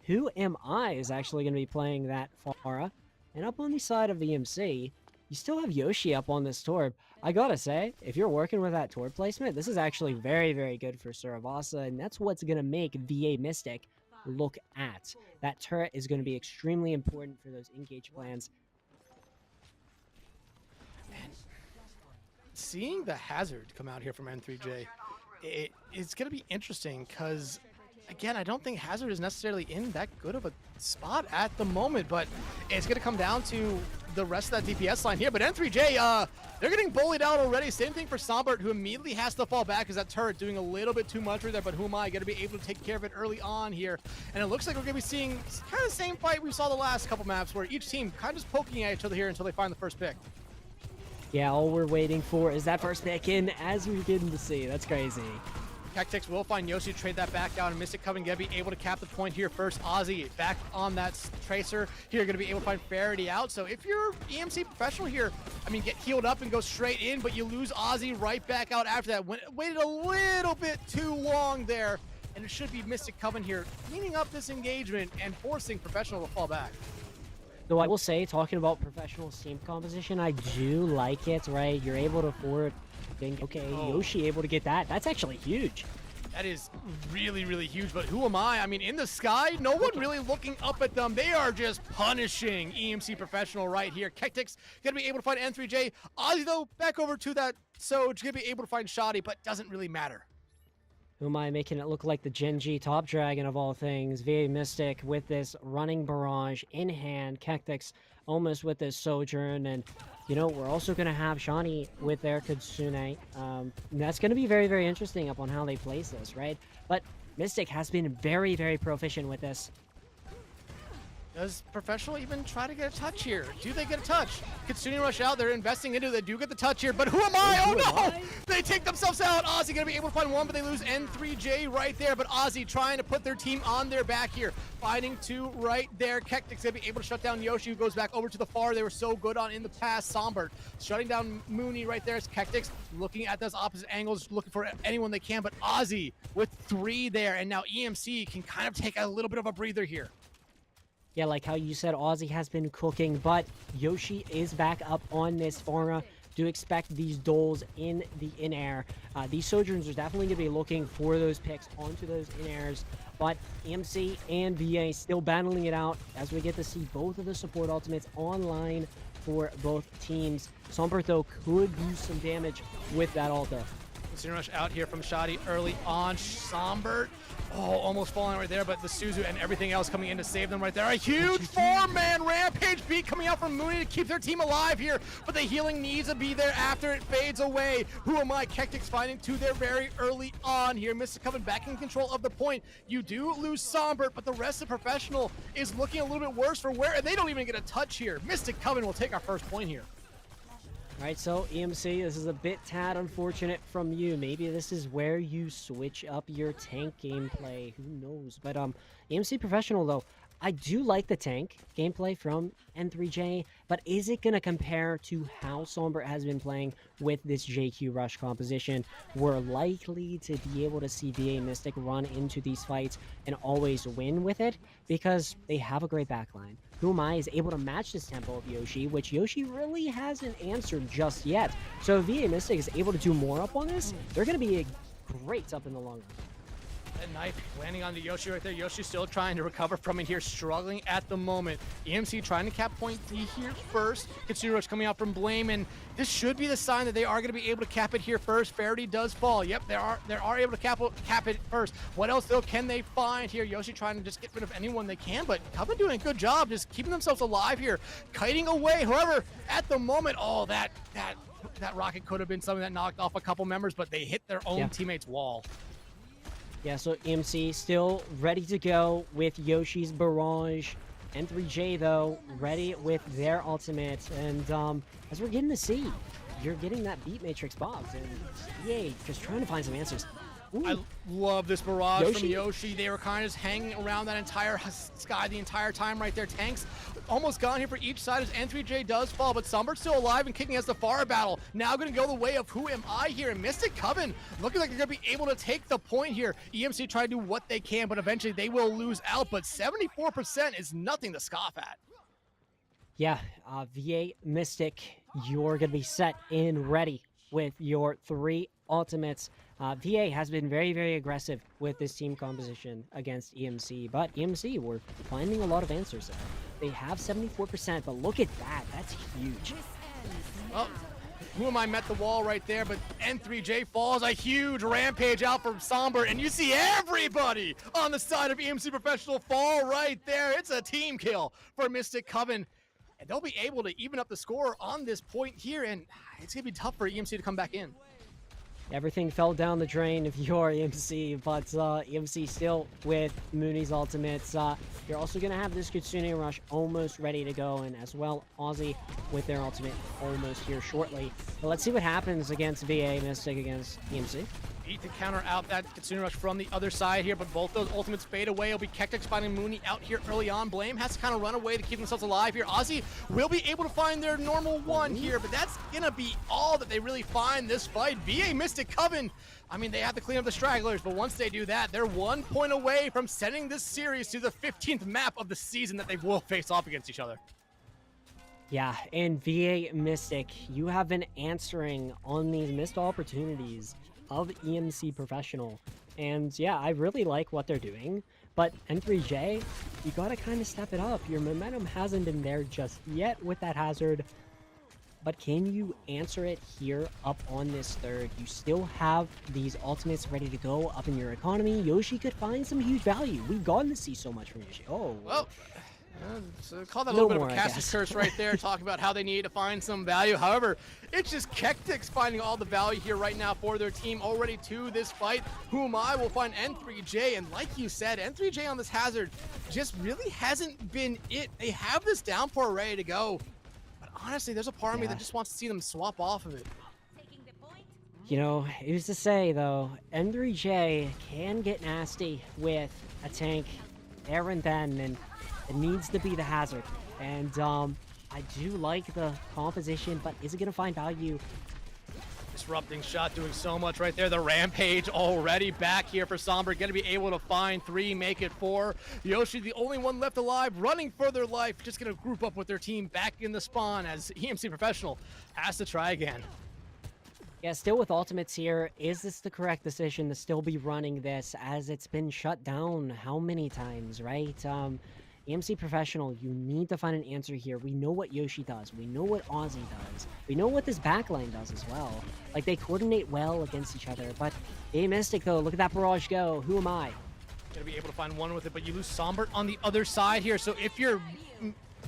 Who Am I is actually going to be playing that Pharah. And up on the side of EMC, you still have Yoshi up on this Torb. I gotta say, if you're working with that Torb placement, this is actually very, very good for Saravasa, and that's what's going to make VA Mystic look at. That turret is going to be extremely important for those engage plans. And seeing the hazard come out here from N3J, it's going to be interesting because, again, I don't think hazard is necessarily in that good of a spot at the moment, but it's going to come down to the rest of that DPS line here. But N3J, they're getting bullied out already. Same thing for Sombart, who immediately has to fall back because that turret doing a little bit too much right there. But Who Am I going to be able to take care of it early on here? And it looks like we're going to be seeing kind of the same fight we saw the last couple maps, where each team kind of just poking at each other here until they find the first pick. Yeah, all we're waiting for is that first pick in, as we're getting to see. That's crazy. Tactics will find Yoshi to trade that back down, and Mystic Coven going to be able to cap the point here first. Ozzy back on that Tracer here, going to be able to find Faraday out. So if you're EMC Professional here, I mean, get healed up and go straight in, but you lose Ozzy right back out after that. Waited a little bit too long there, and it should be Mystic Coven here cleaning up this engagement and forcing Professional to fall back. Though I will say, talking about Professional team composition, I do like it, right? You're able to forward think, okay, Yoshi able to get that. That's actually huge. That is really, really huge, but Who Am I? I mean, in the sky, no one really looking up at them. They are just punishing EMC Professional right here. Kectix going to be able to find N3J. Ozzy, though, back over to that Soj, going to be able to find Shoddy, but doesn't really matter. Who Am I making it look like the Genji top dragon of all things? VA Mystic with this running barrage in hand. Kectix almost with this Sojourn, and you know, we're also going to have Shani with their Kitsune. That's going to be very, very interesting up on how they place this, right? But Mystic has been very, very proficient with this. Does Professional even try to get a touch here? Do they get a touch? Kitsune rush out. They're investing into it. They do get the touch here, but who am I? Oh no! They take themselves out. Ozzy gonna be able to find one, but they lose N3J right there. But Ozzy trying to put their team on their back here. Finding two right there. Kektik's gonna be able to shut down Yoshi, who goes back over to the far. They were so good on in the past. Sombert shutting down Mooney right there. As Kektik's looking at those opposite angles, looking for anyone they can. But Ozzy with 3 there, and now EMC can kind of take a little bit of a breather here. Yeah, like how you said, Ozzy has been cooking, but Yoshi is back up on this Pharma. Do expect these doles in the in-air. These Sojourners are definitely going to be looking for those picks onto those in-airs, but EMC and VA still battling it out as we get to see both of the support ultimates online for both teams. Sombert, though, could do some damage with that ulta. Kitsune rush out here from Shoddy early on. Sombert, almost falling right there, but the Suzu and everything else coming in to save them right there. A huge 4-man rampage beat coming out from Mooney to keep their team alive here, but the healing needs to be there after it fades away. Who am I? Kektik's finding 2 there very early on here. Mr. Coven back in control of the point. You do lose Sombert, but the rest of Professional is looking a little bit worse for wear, and they don't even get a touch here. Mystic Coven will take our first point here. All right, so EMC, this is a bit tad unfortunate from you. Maybe this is where you switch up your tank gameplay. Who knows? But EMC Professional, though, I do like the tank gameplay from N3J, but is it going to compare to how Sombert has been playing with this JQ Rush composition? We're likely to be able to see VA Mystic run into these fights and always win with it because they have a great backline. Humai is able to match this tempo of Yoshi, which Yoshi really hasn't answered just yet. So if VA Mystic is able to do more up on this, they're going to be great up in the long run. That knife landing on the Yoshi right there. Yoshi still trying to recover from it here, struggling at the moment. EMC trying to cap point D here first. Kitsune rush coming out from Blame, and this should be the sign that they are going to be able to cap it here first. Faraday does fall. Yep, they are able to cap it first. What else though can they find here? Yoshi trying to just get rid of anyone they can, but Coven doing a good job just keeping themselves alive here, kiting away. However, at the moment, that rocket could have been something that knocked off a couple members, but they hit their own teammate's wall. Yeah, so EMC still ready to go with Yoshi's Barrage. N3J, though, ready with their ultimate. And as we're getting to see, you're getting that Beat Matrix box. And yay, just trying to find some answers. Ooh. I love this barrage from Yoshi. They were kind of just hanging around that entire sky the entire time right there. Tanks almost gone here for each side as N3J does fall, but Sombert's still alive and kicking as the far battle. Now going to go the way of Who Am I here? And Mystic Coven looking like they're going to be able to take the point here. EMC try to do what they can, but eventually they will lose out. But 74% is nothing to scoff at. Yeah, VA Mystic, you're going to be set and ready with your 3 ultimates. VA has been very, very aggressive with this team composition against EMC, but EMC were finding a lot of answers there. They have 74%, but look at that. That's huge. Well, Who Am I met the wall right there, but N3J falls. A huge rampage out from Sombert, and you see everybody on the side of EMC Professional fall right there. It's a team kill for Mystic Coven, and they'll be able to even up the score on this point here, and it's going to be tough for EMC to come back in. Everything fell down the drain if you're EMC, but EMC still with Mooney's ultimates. You're also going to have this Kitsune Rush almost ready to go, and as well, Aussie with their ultimate almost here shortly. But let's see what happens against VA Mystic against EMC. Need to counter out that Kitsune Rush from the other side here, but both those ultimates fade away. It'll be Kektik finding Mooney out here early on. Blame has to kind of run away to keep themselves alive here. Aussie will be able to find their normal one here, but that's gonna be all that they really find this fight. VA Mystic Coven, I mean, they have to clean up the stragglers, but once they do that, they're 1 point away from sending this series to the 15th map of the season that they will face off against each other. Yeah, and VA Mystic, you have been answering on these missed opportunities of EMC Professional. And yeah, I really like what they're doing, but N3J, you gotta kind of step it up. Your momentum hasn't been there just yet with that hazard, but can you answer it here up on this third? You still have these ultimates ready to go up in your economy. Yoshi could find some huge value. We've gotten to see so much from Yoshi. Oh, well, Call that a No little bit more, of I a caster's guess. curse right there, talking about how they need to find some value. However, it's just Kectix finding all the value here right now for their team already to this fight. Who Am I will find N3J, and like you said, N3J on this hazard just really hasn't been it. They have this downpour ready to go, but honestly, there's a part of me that just wants to see them swap off of it. You know, who's to say, though, N3J can get nasty with a tank there and then, and it needs to be the hazard. And I do like the composition, but is it going to find value? Disrupting shot doing so much right there. The rampage already back here for Somber. Going to be able to find 3, make it 4. Yoshi, the only one left alive, running for their life. Just going to group up with their team back in the spawn as EMC Professional has to try again. Yeah, still with ultimates here. Is this the correct decision to still be running this as it's been shut down how many times, right? EMC Professional, you need to find an answer here. We know what Yoshi does. We know what Ozzy does. We know what this backline does as well. Like, they coordinate well against each other. But A Mystic, though, look at that barrage go. Who am I? Gonna be able to find one with it, but you lose Sombert on the other side here. So if you're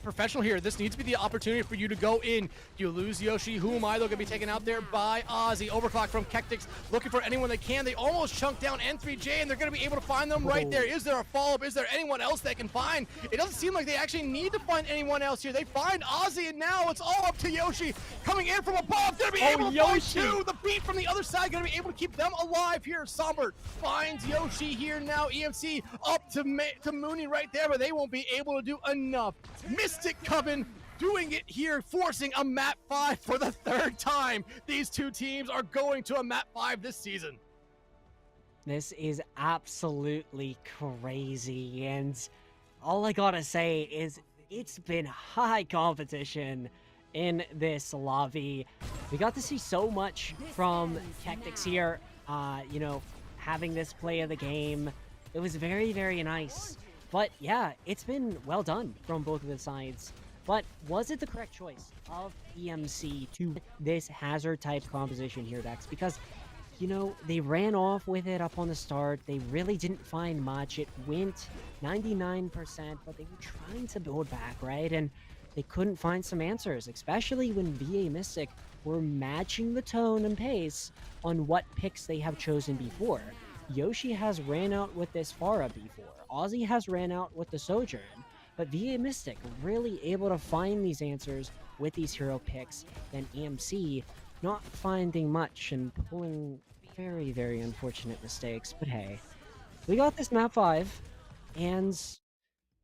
Professional here, this needs to be the opportunity for you to go in. You lose Yoshi. Who Am I, though, gonna be taken out there by Ozzy. Overclock from Kectix, looking for anyone they can. They almost chunk down N3J, and they're gonna be able to find them right there. Is there a follow-up? Is there anyone else they can find? It doesn't seem like they actually need to find anyone else here. They find Ozzy, and now it's all up to Yoshi coming in from above. Gonna be able to find 2. The beat from the other side gonna be able to keep them alive here. Sombert finds Yoshi here now. EMC up to Mooney right there, but they won't be able to do enough. Mystic Coven doing it here, forcing a map 5 for the 3rd time. These two teams are going to a map 5 this season. This is absolutely crazy, and all I gotta say is it's been high competition in this lobby. We got to see so much from Kectix here, you know, having this play of the game. It was very, very nice. But yeah, it's been well done from both of the sides. But was it the correct choice of EMC to this hazard type composition here, Dex? Because, you know, they ran off with it up on the start. They really didn't find much. It went 99%, but they were trying to build back, right? And they couldn't find some answers, especially when VA Mystic were matching the tone and pace on what picks they have chosen before. Yoshi has ran out with this Pharah before. Ozzy has ran out with the Sojourn. But VA Mystic really able to find these answers with these hero picks, then EMC not finding much and pulling very, very unfortunate mistakes. But hey, we got this map 5, and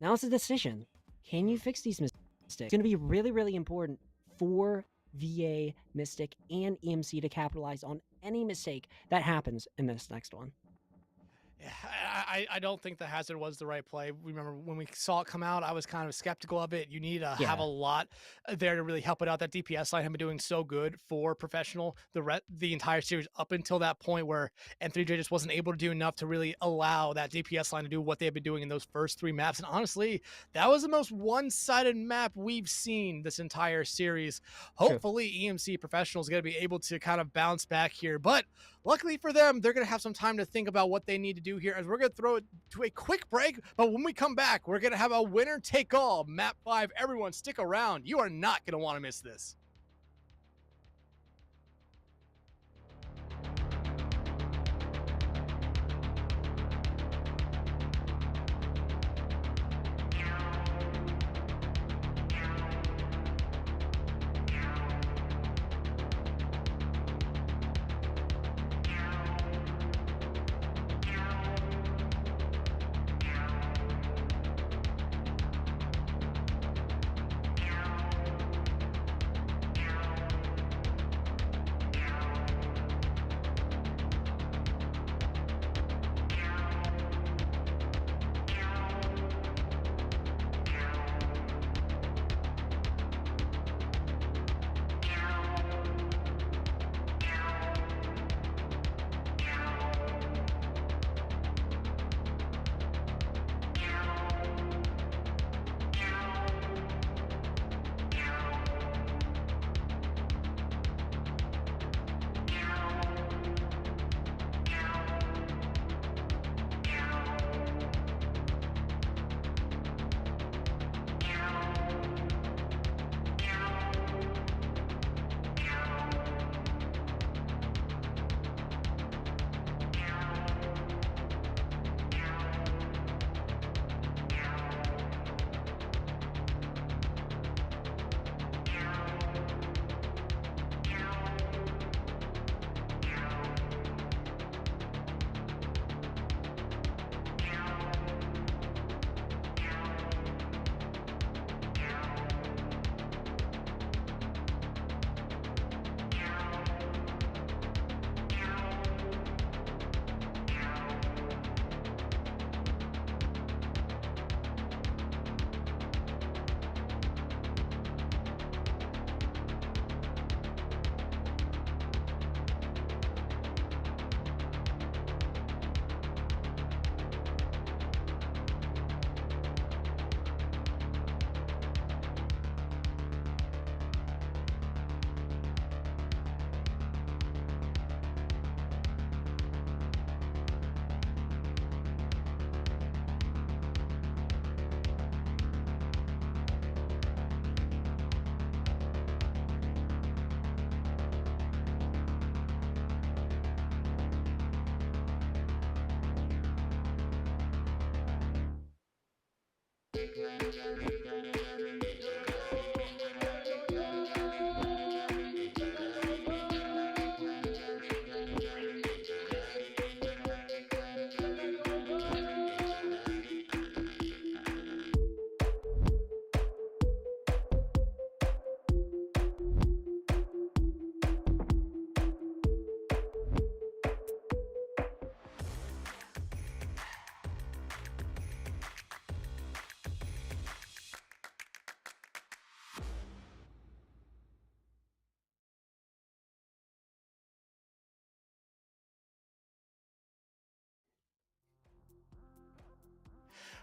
now it's a decision. Can you fix these mistakes? It's going to be really, really important for VA Mystic and EMC to capitalize on any mistake that happens in this next one. I don't think the hazard was the right play. Remember when we saw it come out, I was kind of skeptical of it. You need to have a lot there to really help it out. That DPS line had been doing so good for Professional the entire series up until that point where N3J just wasn't able to do enough to really allow that DPS line to do what they had been doing in those first 3 maps. And honestly, that was the most one-sided map we've seen this entire series. Hopefully, EMC Professional is going to be able to kind of bounce back here. But luckily for them, they're going to have some time to think about what they need to do here, as we're going to throw it to a quick break. But when we come back, we're going to have a winner-take-all map 5. Everyone stick around. You are not going to want to miss this.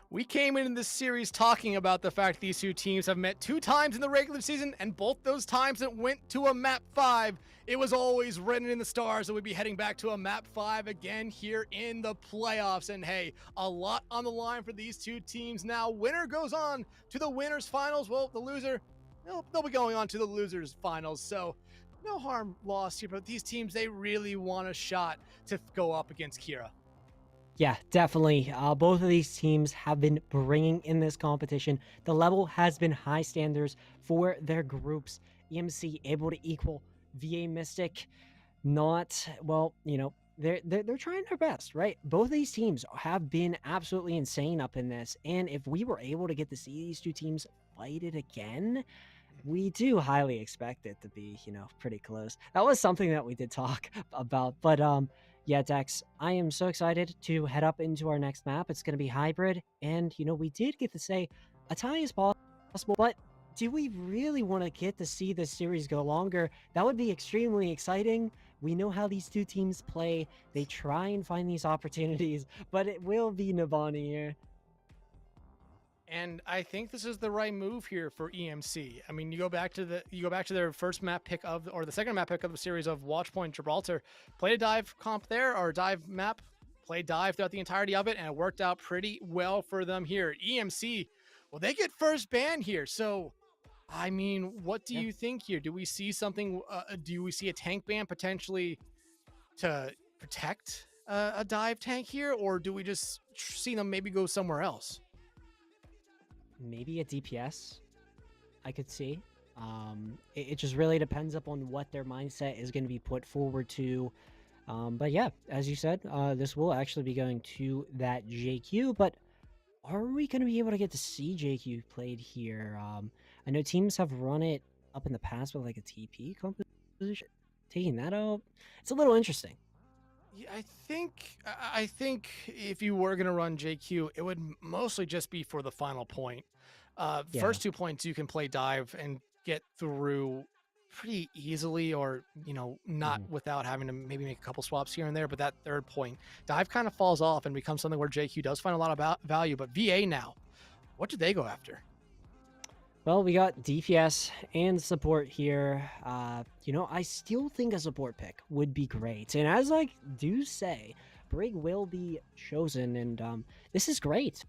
We came into this series talking about the fact these two teams have met 2 times in the regular season, and both those times it went to a map 5. It was always written in the stars that we'd be heading back to a map 5 again here in the playoffs. And hey, a lot on the line for these two teams now. Winner goes on to the winners finals. Well, the loser, they'll be going on to the losers finals. So no harm lost here, but these teams, they really want a shot to go up against Kira. Yeah, definitely. Both of these teams have been bringing in this competition. The level has been high standards for their groups. EMC able to equal VA Mystic. Not, well, they're trying their best, right? Both of these teams have been absolutely insane up in this. And if we were able to get to see these two teams fight it again, we do highly expect it to be, pretty close. That was something that we did talk about. But yeah, Dex, I am so excited to head up into our next map. It's going to be hybrid. And, we did get to say a tie is possible, but do we really want to get to see this series go longer? That would be extremely exciting. We know how these two teams play. They try and find these opportunities, but it will be Nabani here. And I think this is the right move here for EMC. I mean, you go back to their first map pick or the second map pick of the series of Watchpoint Gibraltar. Played a dive comp there, or dive map. Played dive throughout the entirety of it, and it worked out pretty well for them here. EMC, well, they get first ban here. So, I mean, what do you think here? Do we see something? Do we see a tank ban potentially to protect a dive tank here, or do we just see them maybe go somewhere else? Maybe a DPS, I could see. It just really depends upon what their mindset is going to be put forward to. But yeah, as you said, this will actually be going to that JQ. But are we going to be able to get to see JQ played here? I know teams have run it up in the past with like a TP composition. Taking that out, it's a little interesting. Yeah, I think if you were going to run JQ, it would mostly just be for the final point. First 2 points you can play dive and get through pretty easily, or not without having to maybe make a couple swaps here and there. But that third point, dive kind of falls off and becomes something where JQ does find a lot of value. But VA now, what do they go after? Well, we got DPS and support here. I still think a support pick would be great. And as I do say, Brig will be chosen, and this is great.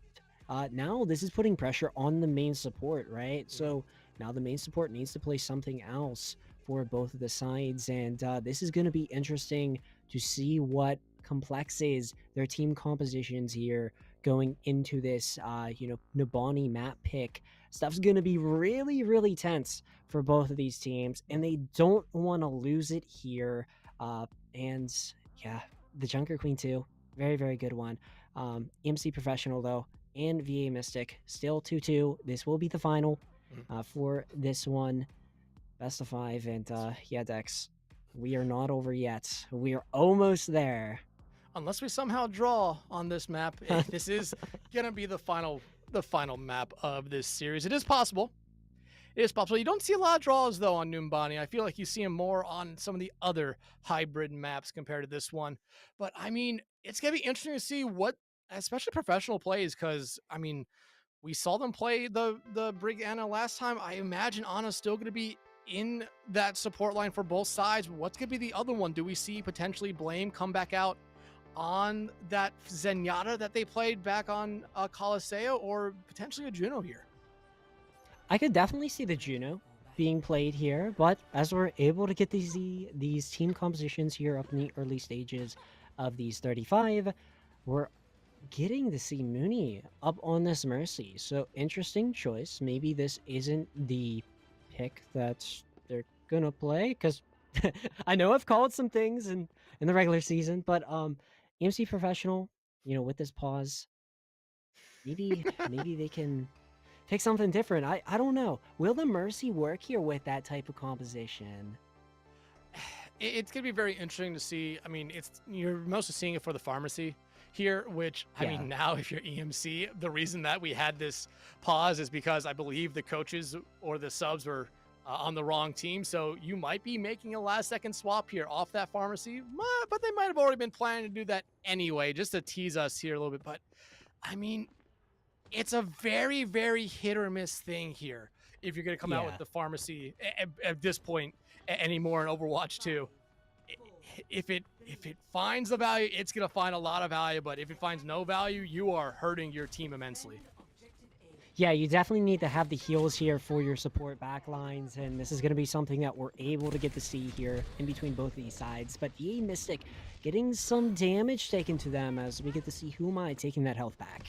Now this is putting pressure on the main support, right? So now the main support needs to play something else for both of the sides, and this is going to be interesting to see what complexes their team compositions here going into this, Nabani map pick. Stuff's going to be really, really tense for both of these teams, and they don't want to lose it here. And yeah, the Junker Queen too. Very, very good one. MC Professional, though, and VA Mystic, still 2-2. This will be the final for this one. Best of 5, and yeah, Dex, we are not over yet. We are almost there. Unless we somehow draw on this map, this is going to be the final map of this series. It is possible. It is possible. You don't see a lot of draws, though, on Numbani. I feel like you see them more on some of the other hybrid maps compared to this one. But, I mean, it's going to be interesting to see what, especially professional plays, because, I mean, we saw them play the Brig Anna last time. I imagine Anna's still going to be in that support line for both sides. What's going to be the other one? Do we see potentially Blame come back out on that Zenyatta that they played back on Colosseo, or potentially a Juno here? I could definitely see the Juno being played here, but as we're able to get these team compositions here up in the early stages of these 35, we're getting to see Mooney up on this Mercy. So interesting choice. Maybe this isn't the pick that they're gonna play, because I know I've called some things in the regular season, but EMC Professional, with this pause, maybe they can pick something different. I don't know. Will the Mercy work here with that type of composition? It's going to be very interesting to see. I mean, you're mostly seeing it for the pharmacy here, which, I mean, now if you're EMC, the reason that we had this pause is because I believe the coaches or the subs were on the wrong team. So you might be making a last-second swap here off that pharmacy, but they might have already been planning to do that anyway, just to tease us here a little bit. But, I mean, it's a very, very hit or miss thing here if you're going to come out with the pharmacy at this point anymore in Overwatch 2. If it finds the value, it's going to find a lot of value, but if it finds no value, you are hurting your team immensely. Yeah, you definitely need to have the heals here for your support backlines, and this is going to be something that we're able to get to see here in between both of these sides. But EA Mystic getting some damage taken to them as we get to see Humai taking that health back.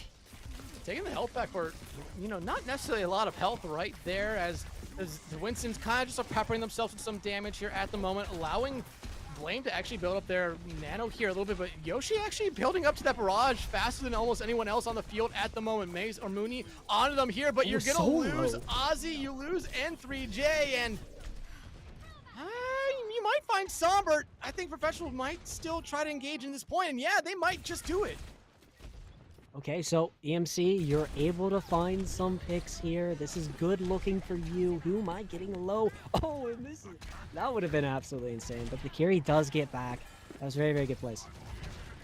Taking the health back for, not necessarily a lot of health right there, as the Winston's kind of just are peppering themselves with some damage here at the moment, allowing Blame to actually build up their nano here a little bit, but Yoshi actually building up to that barrage faster than almost anyone else on the field at the moment. Maze or Mooney onto them here, but you're going to lose Ozzy, you lose N3J, and you might find Sombert. I think Professional might still try to engage in this point, and yeah, they might just do it. Okay, so EMC, you're able to find some picks here. This is good looking for you. Who am I getting low? Oh, and this is... That would have been absolutely insane, but the carry does get back. That was very, very good place.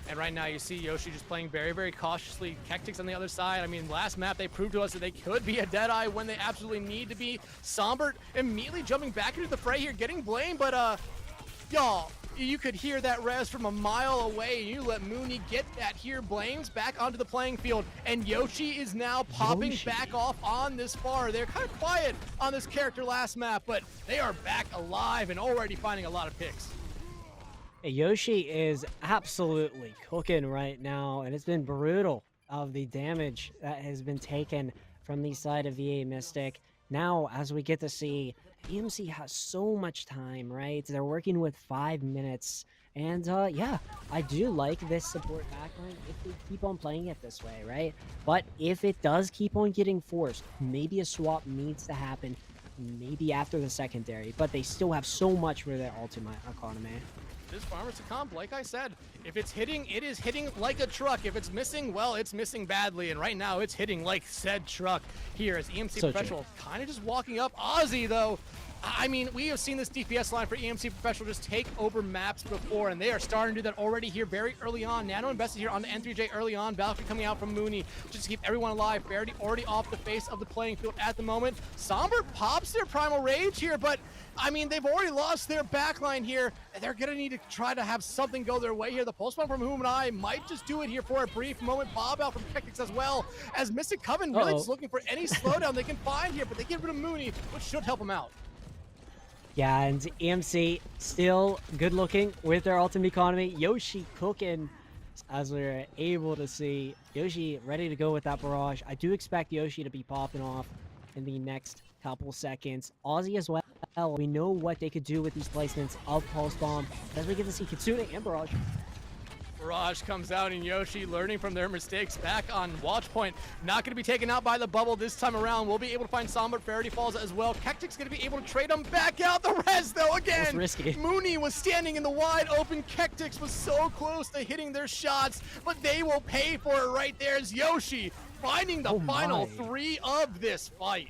And right now you see Yoshi just playing very, very cautiously. Kectics on the other side. I mean, last map they proved to us that they could be a Deadeye when they absolutely need to be. Sombert immediately jumping back into the fray here, getting blamed, but y'all, you could hear that res from a mile away. You let Mooney get that here. Blames back onto the playing field, and Yoshi is now popping back off on this far. They're kind of quiet on this character last map, but they are back alive and already finding a lot of picks. Yoshi is absolutely cooking right now, and it's been brutal of the damage that has been taken from the side of EA Mystic. Now, as we get to see, EMC has so much time, right? They're working with 5 minutes. And yeah, I do like this support backline if they keep on playing it this way, right? But if it does keep on getting forced, maybe a swap needs to happen, maybe after the secondary. But they still have so much for their ultimate economy. This Pharmacy comp, like I said, if it's hitting, it is hitting like a truck. If it's missing, well, it's missing badly. And right now, it's hitting like said truck here as EMC Professional kind of just walking up. Ozzy, though, I mean, we have seen this DPS line for EMC Professional just take over maps before, and they are starting to do that already here very early on. Nano invested here on the N3J early on. Valkyrie coming out from Mooney just to keep everyone alive. Verity already off the face of the playing field at the moment. Somber pops their Primal Rage here, but I mean, they've already lost their backline here. They're going to need to try to have something go their way here. The pulse bomb from Whom and I might just do it here for a brief moment. Bob out from Kectics as well, as Mystic Coven really just looking for any slowdown they can find here, but they get rid of Mooney, which should help them out. Yeah, and EMC still good looking with their ultimate economy. Yoshi cooking, as we're able to see. Yoshi ready to go with that barrage. I do expect Yoshi to be popping off in the next couple seconds. Ozzy as well. We know what they could do with these placements of Pulse Bomb as we get to see Kitsune and Barrage. Barrage comes out, and Yoshi learning from their mistakes back on watch point. Not going to be taken out by the bubble this time around. We'll be able to find Sombert. Verity falls as well. Kectic's going to be able to trade him back out. The res, though, again. Risky. Mooney was standing in the wide open. Kectics was so close to hitting their shots, but they will pay for it right there as Yoshi finding the final 3 of this fight.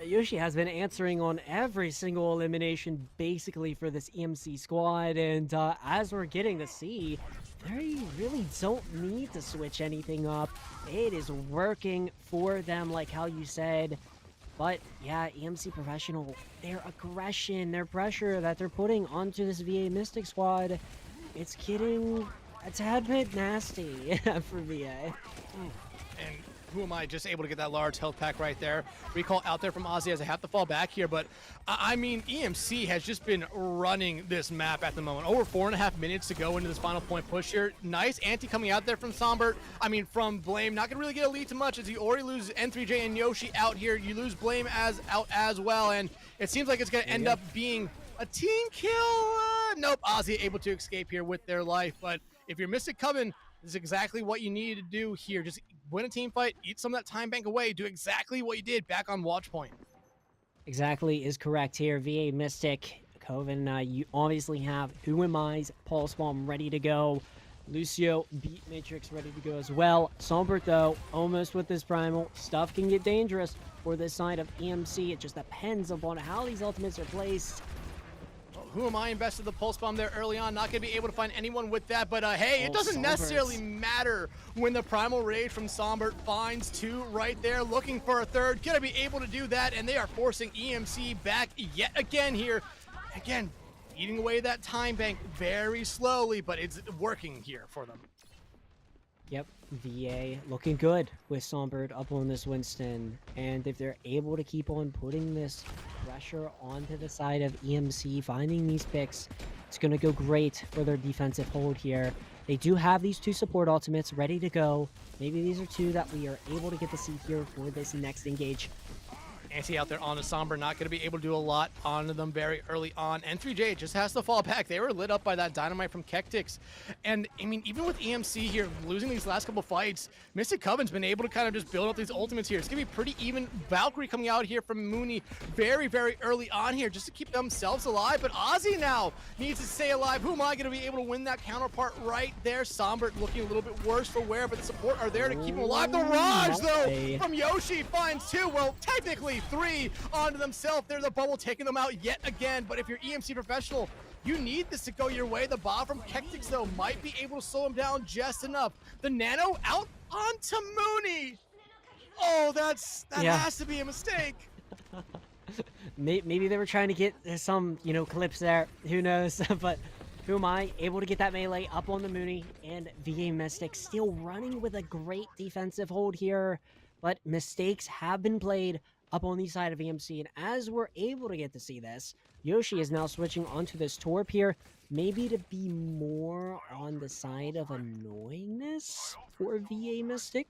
Yoshi has been answering on every single elimination basically for this EMC squad, and as we're getting to see, they really don't need to switch anything up. It is working for them, like how you said. But yeah, EMC Professional, their aggression, their pressure that they're putting onto this VA Mystic squad, it's getting a tad bit nasty for VA. And Who am I just able to get that large health pack right there? Recall out there from Ozzy as I have to fall back here, but I mean, EMC has just been running this map at the moment. Over 4.5 minutes to go into this final point push here. Nice anti coming out there from Sombert. I mean, from Blame. Not gonna really get a lead too much as you already lose N3J and Yoshi out here. You lose Blame out as well, and it seems like it's gonna end up being a team kill. Nope, Ozzy able to escape here with their life, but if you're Mystic Coven, this is exactly what you need to do here. Just win a team fight, eat some of that time bank away, do exactly what you did back on Watch Point. Exactly is correct here. VA Mystic, Coven, you obviously have Who Am I's Pulse Bomb ready to go. Lucio, Beat Matrix ready to go as well. Sombert, though, almost with this Primal. Stuff can get dangerous for this side of EMC. It just depends upon how these ultimates are placed. Who Am I invested the Pulse Bomb there early on. Not going to be able to find anyone with that, but hey, it doesn't necessarily matter when the Primal Rage from Sombert finds two right there, looking for a third. Going to be able to do that, and they are forcing EMC back yet again here. Again, eating away that time bank very slowly, but it's working here for them. Yep, VA looking good with Sombert up on this Winston. And if they're able to keep on putting this pressure onto the side of EMC, finding these picks, it's going to go great for their defensive hold here. They do have these two support ultimates ready to go. Maybe these are two that we are able to get to see here for this next engage. Anti out there on the Somber, not going to be able to do a lot onto them very early on. N3J just has to fall back. They were lit up by that dynamite from Kectix. And, I mean, even with EMC here, losing these last couple fights, Mystic Coven's been able to kind of just build up these ultimates here. It's going to be pretty even. Valkyrie coming out here from Mooney very, very early on here just to keep themselves alive. But Ozzy now needs to stay alive. Who am I going to be able to win that counterpart right there? Sombert looking a little bit worse for wear, but the support are there to keep him alive. The Raj, though, from Yoshi finds two. Well, technically three onto themselves. There's a bubble taking them out yet again. But if you're EMC Professional, you need this to go your way. The bomb from Kectix, though, might be able to slow him down just enough. The Nano out onto Mooney. Oh, that has to be a mistake. Maybe they were trying to get some, clips there. Who knows? But Who Am I able to get that melee up on the Mooney, and VA Mystic still running with a great defensive hold here. But mistakes have been played up on the side of EMC, and as we're able to get to see this, Yoshi is now switching onto this Torp here, maybe to be more on the side of annoyingness for VA Mystic.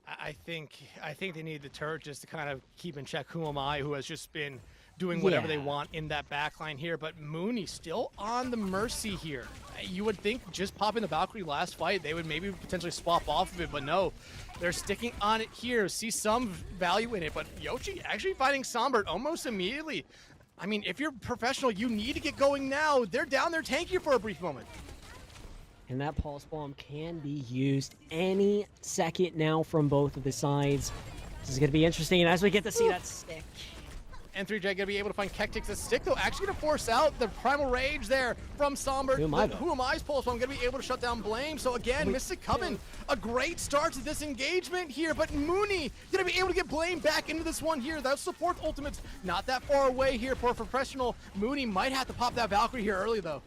I think they need the turret just to kind of keep in check Who Am I, who has just been doing whatever they want in that backline here. But Mooney still on the Mercy here. You would think just popping the Valkyrie last fight, they would maybe potentially swap off of it, but no. They're sticking on it here, see some value in it, but Yoshi actually fighting Sombert almost immediately. I mean, if you're professional, you need to get going now. They're down there tanking you for a brief moment. And that Pulse Bomb can be used any second now from both of the sides. This is going to be interesting as we get to see that stick. N3J gonna be able to find Kectix. The stick, though, actually gonna force out the Primal Rage there from Sombert. Who Am I's Pulse Bomb gonna be able to shut down Blame. So again, Mystic Coven, a great start to this engagement here, but Mooney gonna be able to get Blame back into this one here. That support ultimate's not that far away here for professional. Mooney might have to pop that Valkyrie here early, though.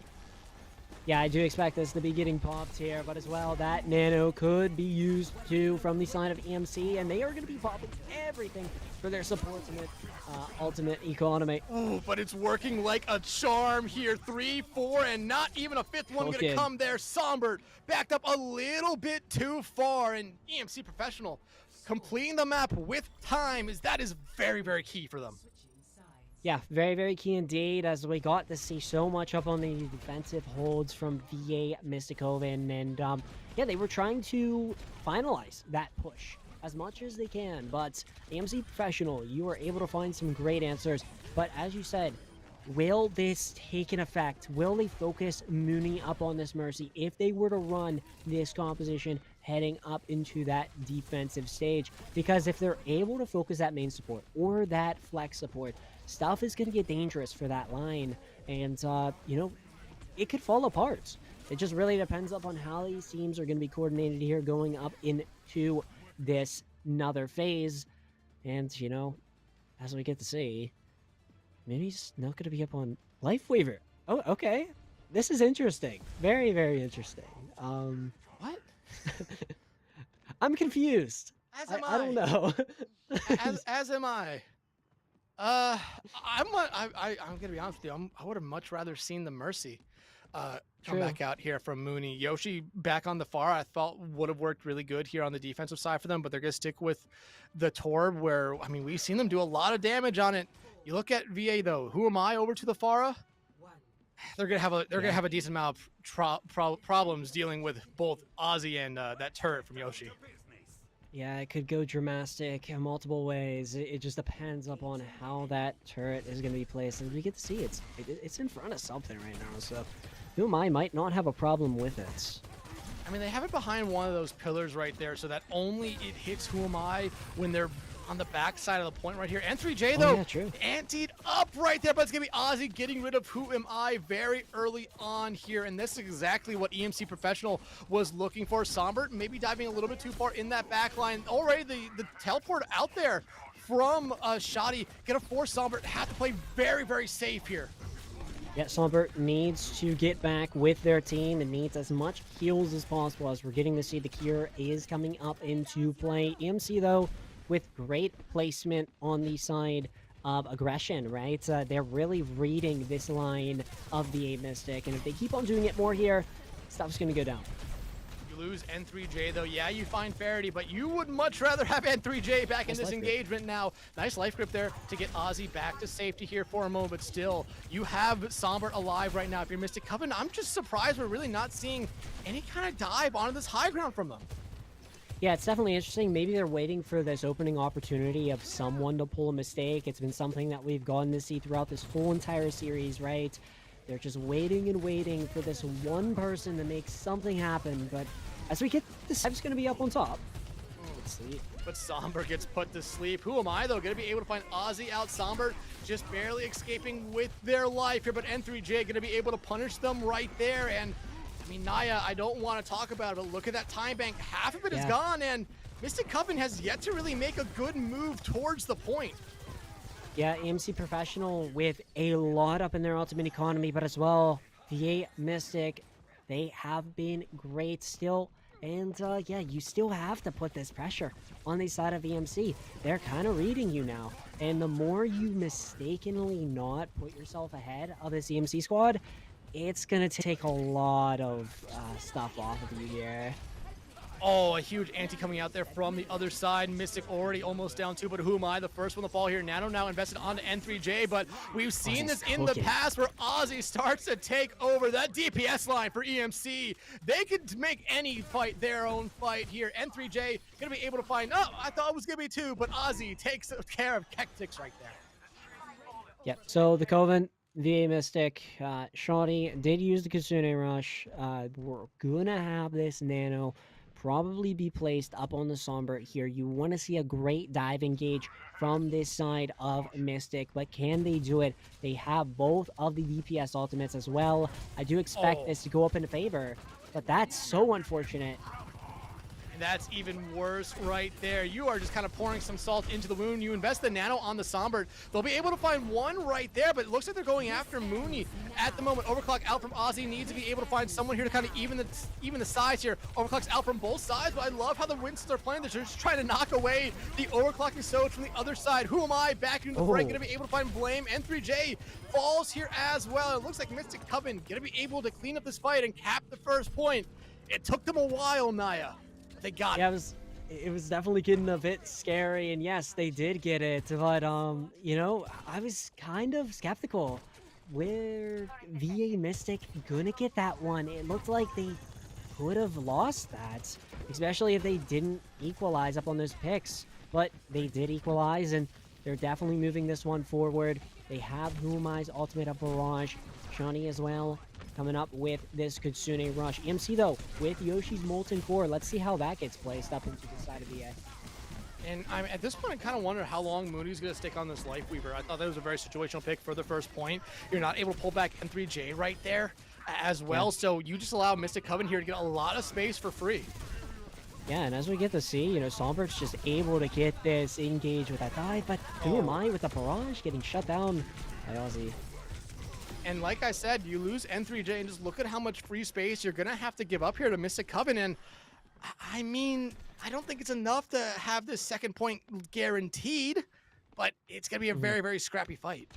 Yeah, I do expect this to be getting popped here, but as well, that Nano could be used too from the side of EMC, and they are going to be popping everything for their support ultimate economy. Ooh, but it's working like a charm here. 3, 4, and not even a fifth one gonna come there. Sombert backed up a little bit too far, and EMC Professional completing the map with time is very, very key for them. Yeah, very, very key indeed, as we got to see so much up on the defensive holds from VA Mystic Coven, and yeah, they were trying to finalize that push as much as they can, but AMC Professional, you were able to find some great answers, but as you said, will this take an effect? Will they focus Mooney up on this Mercy if they were to run this composition heading up into that defensive stage? Because if they're able to focus that main support or that flex support, stuff is going to get dangerous for that line, and it could fall apart. It just really depends upon how these teams are going to be coordinated here going up into this another phase. And as we get to see, maybe he's not going to be up on Life Weaver. Oh, okay, this is interesting. Very, very interesting. What? I'm confused. As am I don't know. As am I. I'm gonna be honest with you. I would have much rather seen the Mercy come True. back out here from Mooney. Yoshi back on the far, I thought would have worked really good here on the defensive side for them, but they're gonna stick with the Torb, where I mean we've seen them do a lot of damage on it. You look at VA though. Who am I over to the Pharah? They're gonna have a decent amount of problems dealing with both Ozzy and that turret from Yoshi. Yeah, it could go dramatic in multiple ways. It just depends upon how that turret is going to be placed. And we get to see it's in front of something right now. So Who Am I might not have a problem with it. I mean, they have it behind one of those pillars right there so that only it hits Who Am I when they're on the back side of the point right here. N3J, though, yeah, true. anteed up right there, but it's going to be Ozzy getting rid of Who Am I very early on here. And this is exactly what EMC Professional was looking for. Sombert maybe diving a little bit too far in that back line. Already the teleport out there from Shoddy. Going to force Sombert to have to play very, very safe here. Yeah, Sombert needs to get back with their team and needs as much heals as possible, as we're getting to see the cure is coming up into play. EMC, though, with great placement on the side of aggression, right? They're really reading this line of the A Mystic, and if they keep on doing it more here, stuff's going to go down. You lose N3J, though. Yeah, you find Faraday, but you would much rather have N3J back in this engagement now. Nice life grip there to get Ozzy back to safety here for a moment, but still, you have Sombert alive right now. If you're Mystic Coven, I'm just surprised we're really not seeing any kind of dive onto this high ground from them. Yeah, it's definitely interesting. Maybe they're waiting for this opening opportunity of someone to pull a mistake. It's been something that we've gotten to see throughout this whole entire series, right? They're just waiting and waiting for this one person to make something happen, but as we get this, I'm just going to be up on top. Let's see. But Sombert gets put to sleep. Who am I, though? Going to be able to find Ozzy out. Sombert just barely escaping with their life here, but N3J going to be able to punish them right there. And I mean, Naya, I don't want to talk about it, but look at that time bank. Half of it is gone, and Mystic Coven has yet to really make a good move towards the point. Yeah, EMC Professional with a lot up in their ultimate economy, but as well, VA Mystic, they have been great still. And yeah, you still have to put this pressure on the side of EMC. They're kind of reading you now. And the more you mistakenly not put yourself ahead of this EMC squad, it's going to take a lot of stuff off of you here. Oh, a huge anti coming out there from the other side. Mystic already almost down two, but Who Am I? The first one to fall here. Nano now invested onto N3J, but we've seen this in the past where Ozzy starts to take over that DPS line for EMC. They could make any fight their own fight here. N3J gonna be able to find, oh, I thought it was gonna be two, but Ozzy takes care of Kectix right there. Yep, so the Coven, VA Mystic, Shoddy did use the Kitsune Rush. We're gonna have this Nano probably be placed up on the Sombert here. You want to see a great dive engage from this side of Mystic, but can they do it? They have both of the DPS ultimates as well. I do expect this to go up in favor, but that's so unfortunate. And that's even worse right there. You are just kind of pouring some salt into the wound. You invest the Nano on the Sombert. They'll be able to find one right there, but it looks like they're going after Mooney at the moment. Overclock out from Ozzy. Needs to be able to find someone here to kind of even the size here. Overclock's out from both sides, but I love how the Winstons are playing. They're just trying to knock away the overclocking Soj from the other side. Who Am I back into the fray? Going to be able to find Blame. N3J falls here as well. It looks like Mystic Coven going to be able to clean up this fight and cap the first point. It took them a while, Naya. They got it. It was definitely getting a bit scary, and yes, they did get it, but you know, I was kind of skeptical. Where VA Mystic gonna get that one? It looked like they could have lost that, especially if they didn't equalize up on those picks, but they did equalize, and they're definitely moving this one forward. They have Who Am I's ultimate up barrage, Shani as well, coming up with this Kitsune Rush. EMC, though, with Yoshi's Molten Core. Let's see how that gets placed up into the side of VA. And I'm at this point, I kind of wonder how long Mooney's going to stick on this Life Weaver. I thought that was a very situational pick for the first point. You're not able to pull back N3J right there as well, so you just allow Mystic Coven here to get a lot of space for free. Yeah, and as we get to see, you know, Sombert's just able to get this engage with that dive, but Who Am I with the barrage getting shut down by Ozzy. And like I said, you lose N3J and just look at how much free space you're going to have to give up here to Mystic Coven. And I mean, I don't think it's enough to have this second point guaranteed, but it's going to be a very, very scrappy fight.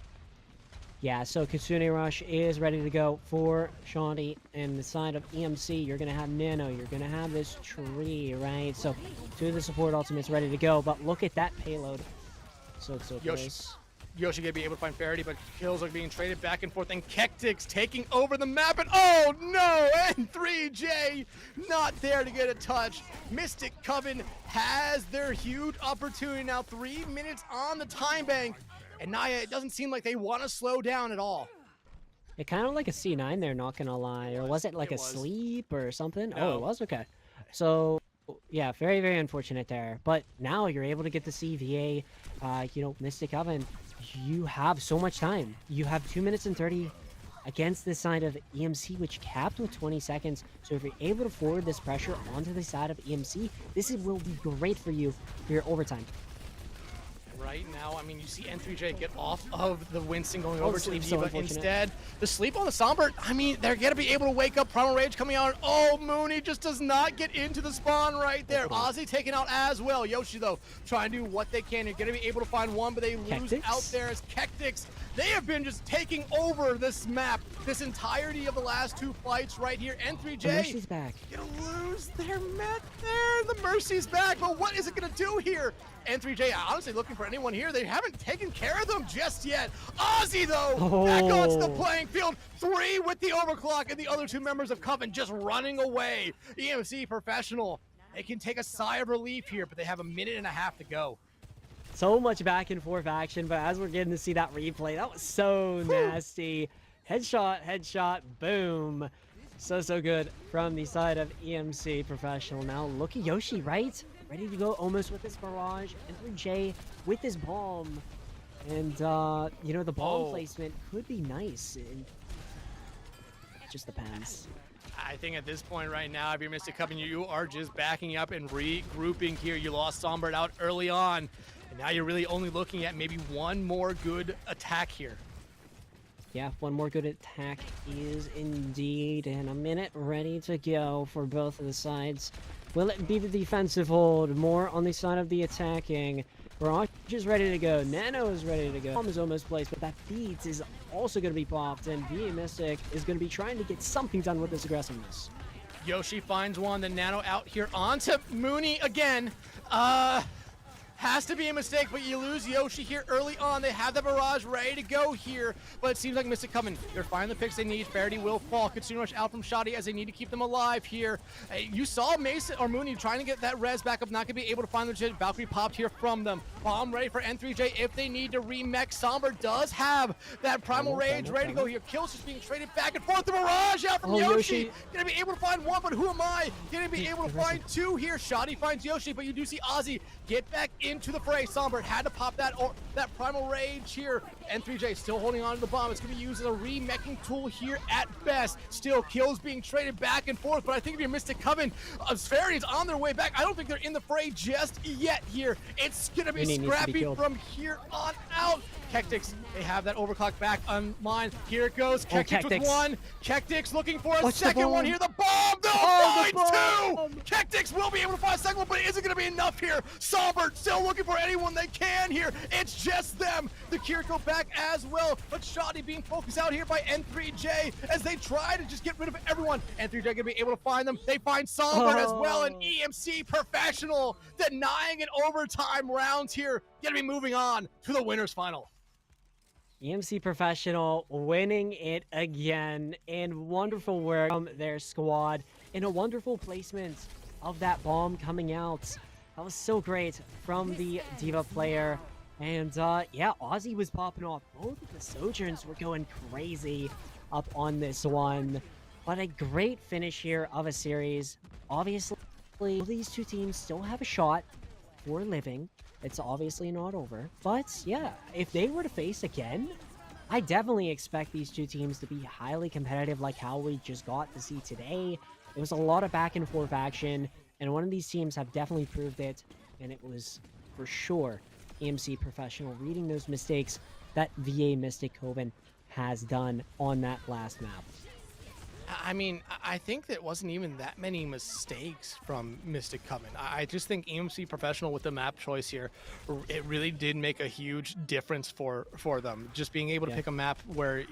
Yeah, so Kitsune Rush is ready to go for Shanti, and the side of EMC, you're going to have Nano, you're going to have this tree, right? So, two of the support ultimates ready to go, but look at that payload. So close. Yoshi gonna be able to find Faraday, but kills are being traded back and forth, and Kectix taking over the map, and oh no, N3J not there to get a touch. Mystic Coven has their huge opportunity now, 3 minutes on the time bank, and Naya, it doesn't seem like they want to slow down at all. It kind of like a C9 there, not gonna lie, or was it like a sleep or something? No. Oh, it was? Okay. So, yeah, very, very unfortunate there, but now you're able to get the CVA, you know, Mystic Coven. You have so much time. You have 2 minutes and 30 against this side of EMC, which capped with 20 seconds. So if you're able to forward this pressure onto the side of EMC, will be great for you for your overtime. Right now, I mean, you see N3J get off of the Winston going over to the sleep, so Diva unfortunate. instead. The sleep on the Sombert, I mean, they're going to be able to wake up. Primal Rage coming out. Oh, Mooney just does not get into the spawn right there. Ozzy taken out as well. Yoshi, though, trying to do what they can. You're going to be able to find one, but they lose Kectix? out there as Kectix. They have been just taking over this map this entirety of the last two fights right here. N3J. The Mercy's back. Gonna lose their met there. The Mercy's back, but what is it gonna do here? N3J honestly looking for anyone here. They haven't taken care of them just yet. Ozzy though, back onto the playing field. 3 with the overclock, and the other 2 members of Coven just running away. EMC Professional, they can take a sigh of relief here, but they have a minute and a half to go. So much back and forth action, but as we're getting to see that replay, that was so nasty. Headshot, boom. So good from the side of EMC Professional. Now look at Yoshi, right? Ready to go almost with this barrage. And 3J with this bomb. And, you know, the bomb placement could be nice. It just depends. I think at this point right now, if you're Mystic Coven, you are just backing up and regrouping here. You lost Sombert out early on, and now you're really only looking at maybe one more good attack here. Yeah, one more good attack is indeed, and a minute ready to go for both of the sides. Will it be the defensive hold? More on the side of the attacking. Barrage is ready to go. Nano is ready to go. Bomb is almost placed, but that feeds is also going to be popped, and VA Mystic is going to be trying to get something done with this aggressiveness. Yoshi finds one, the Nano out here onto Mooney again. Has to be a mistake, but you lose Yoshi here early on. They have the barrage ready to go here, but it seems like Mystic Coven, they're finding the picks they need. Faraday will fall. Kitsune Rush out from Shoddy as they need to keep them alive here. You saw Mason or Mooney trying to get that res back up, not going to be able to find the legit. Valkyrie popped here from them. Bomb ready for N3J if they need to remech. Somber does have that Primal Rage ready to go here. Kills just being traded back and forth. The barrage out from Yoshi. Gonna be able to find one, but who am I? Gonna be able to find 2 here. Shoddy finds Yoshi, but you do see Ozzy get back into the fray. Sombert had to pop that Primal Rage here. N3J still holding on to the bomb. It's going to be used as a remeching tool here at best. Still kills being traded back and forth, but I think if you're Mystic Coven, Faraday's on their way back. I don't think they're in the fray just yet here. It's going to be scrappy from here on out. Kectix, they have that overclock back online. Here it goes. Kectix with one. Kectix looking for a second one here. The bomb! No! 2! Kectix will be able to find a second one, but is it going to be enough here? Sombert still looking for anyone they can here. It's just them. The Kiriko back as well, but Shoddy being focused out here by N3J as they try to just get rid of everyone. N3J going to be able to find them. They find Sombert as well, and EMC Professional denying an overtime rounds here. Going to be moving on to the winners final. EMC Professional winning it again, and wonderful work from their squad, and a wonderful placement of that bomb coming out. That was so great from the Diva player. And yeah, Ozzy was popping off. Both of the Sojourns were going crazy up on this one. But a great finish here of a series. Obviously, these two teams still have a shot for living. It's obviously not over. But yeah, if they were to face again, I definitely expect these two teams to be highly competitive like how we just got to see today. It was a lot of back and forth action, and one of these teams have definitely proved it, and it was for sure EMC Professional reading those mistakes that VA Mystic Coven has done on that last map. I mean, I think there wasn't even that many mistakes from Mystic Coven. I just think EMC Professional with the map choice here, it really did make a huge difference for them. Just being able to Yeah. pick a map where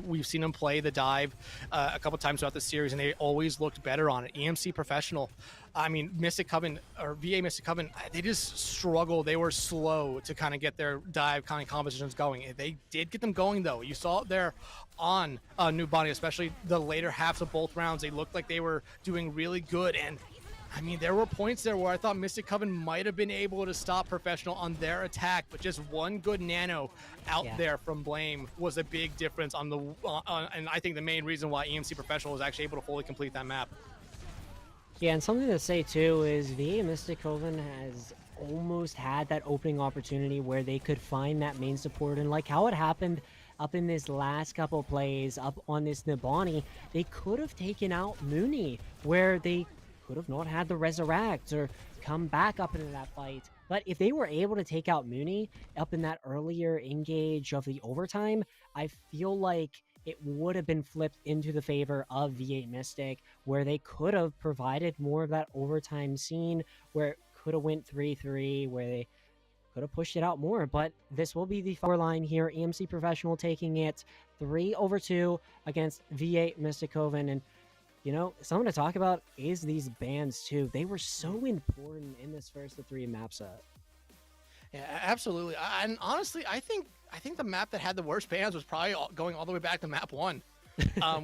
we've seen them play the dive a couple times throughout the series, and they always looked better on it. EMC Professional, I mean, Mystic Coven or VA Mystic Coven, they just struggle. They were slow to kind of get their dive kind of compositions going. They did get them going though. You saw it there on New Bonnie, especially the later halves of both rounds. They looked like they were doing really good. And I mean, there were points there where I thought Mystic Coven might have been able to stop Professional on their attack, but just one good nano out there from Blame was a big difference on the, and I think the main reason why EMC Professional was actually able to fully complete that map. Yeah, and something to say too is VA Mystic Coven has almost had that opening opportunity where they could find that main support, and like how it happened up in this last couple plays up on this Nibani, they could have taken out Mooney, where they could have not had the resurrect or come back up into that fight. But if they were able to take out Mooney up in that earlier engage of the overtime, I feel like it would have been flipped into the favor of V8 Mystic, where they could have provided more of that overtime scene, where it could have went 3-3, where they could have pushed it out more. But this will be the scoreline here. EMC Professional taking it 3-2 against V8 Mystic Coven. And you know, something to talk about is these bans too. They were so important in this first of 3 map set. Yeah, absolutely. And honestly, I think the map that had the worst bans was probably going all the way back to map 1.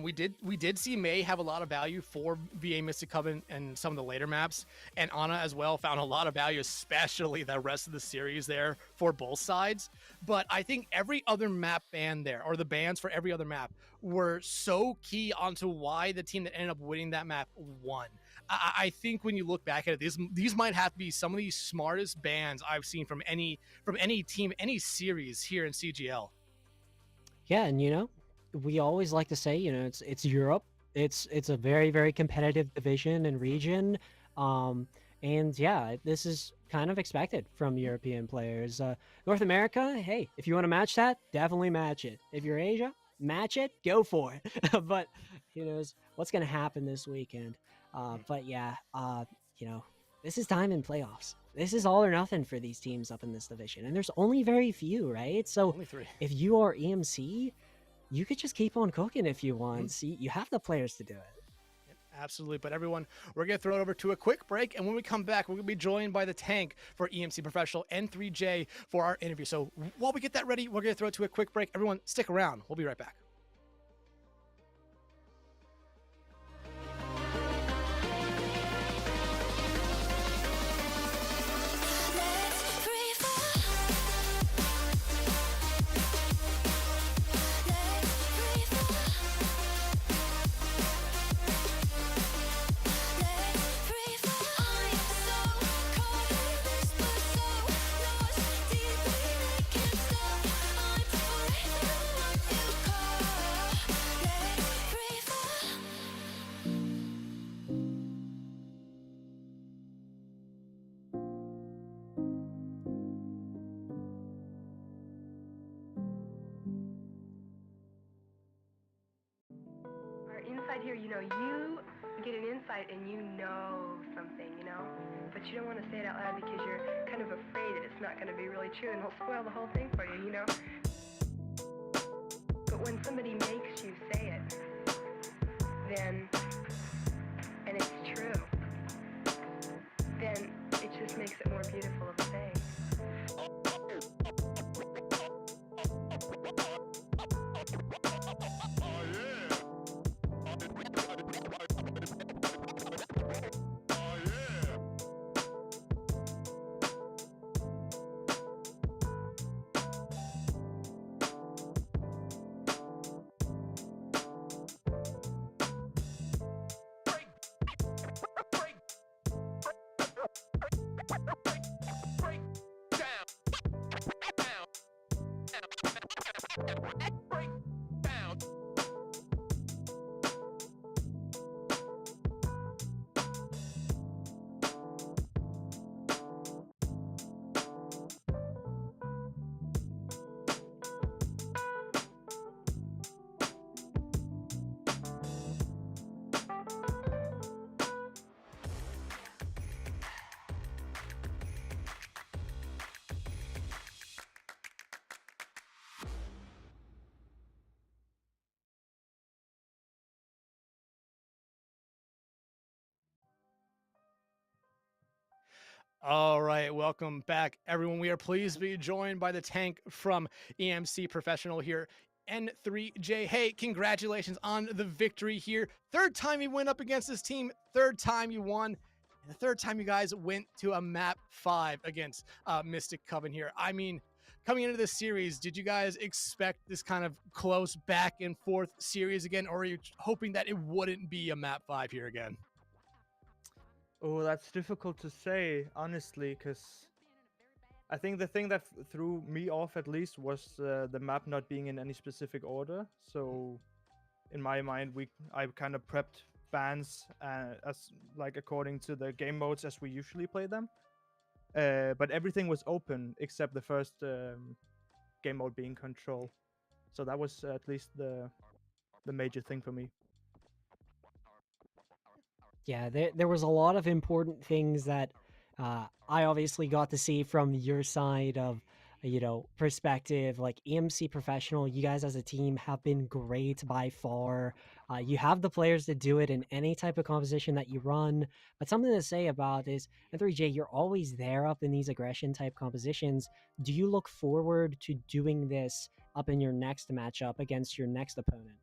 We did see May have a lot of value for VA Mystic Coven and some of the later maps, and Ana as well found a lot of value, especially the rest of the series there for both sides. But I think every other map ban there, or the bans for every other map, were so key onto why the team that ended up winning that map won. I think when you look back at it, these might have to be some of the smartest bans I've seen from any team, any series here in CGL. Yeah, and you know, we always like to say, you know, it's Europe. It's a very, very competitive division and region. And yeah, this is kind of expected from European players. North America, hey, if you want to match that, definitely match it. If you're Asia, match it, go for it. But who knows what's going to happen this weekend. But yeah, you know, this is time in playoffs. This is all or nothing for these teams up in this division. And there's only very few, right? So Only 3. if you are EMC, you could just keep on cooking if you want. See, you have the players to do it. Absolutely. But everyone, we're going to throw it over to a quick break. And when we come back, we're going to be joined by the tank for EMC Professional N3J for our interview. So while we get that ready, we're going to throw it to a quick break. Everyone, stick around. We'll be right back. Inside here, you know, you get an insight and you know something, you know, but you don't want to say it out loud because you're kind of afraid that it's not going to be really true and it'll spoil the whole thing for you, you know. But when somebody makes you say it, then, and it's true, then it just makes it more beautiful of a thing. All right, welcome back, everyone. We are pleased to be joined by the tank from EMC Professional here, N3J. Hey, congratulations on the victory here. Third time you went up against this team, third time you won, and the third time you guys went to a map 5 against Mystic Coven here. I mean, coming into this series, did you guys expect this kind of close back and forth series again, or are you hoping that it wouldn't be a map 5 here again? Oh, that's difficult to say, honestly, because I think the thing that threw me off at least was the map not being in any specific order. So, in my mind, I kind of prepped bans as like according to the game modes as we usually play them. But everything was open except the first game mode being control. So that was at least the major thing for me. Yeah, there was a lot of important things that I obviously got to see from your side of, perspective. Like EMC Professional, you guys as a team have been great by far. You have the players to do it in any type of composition that you run. But something to say about is, N3J, you're always there up in these aggression type compositions. Do you look forward to doing this up in your next matchup against your next opponent?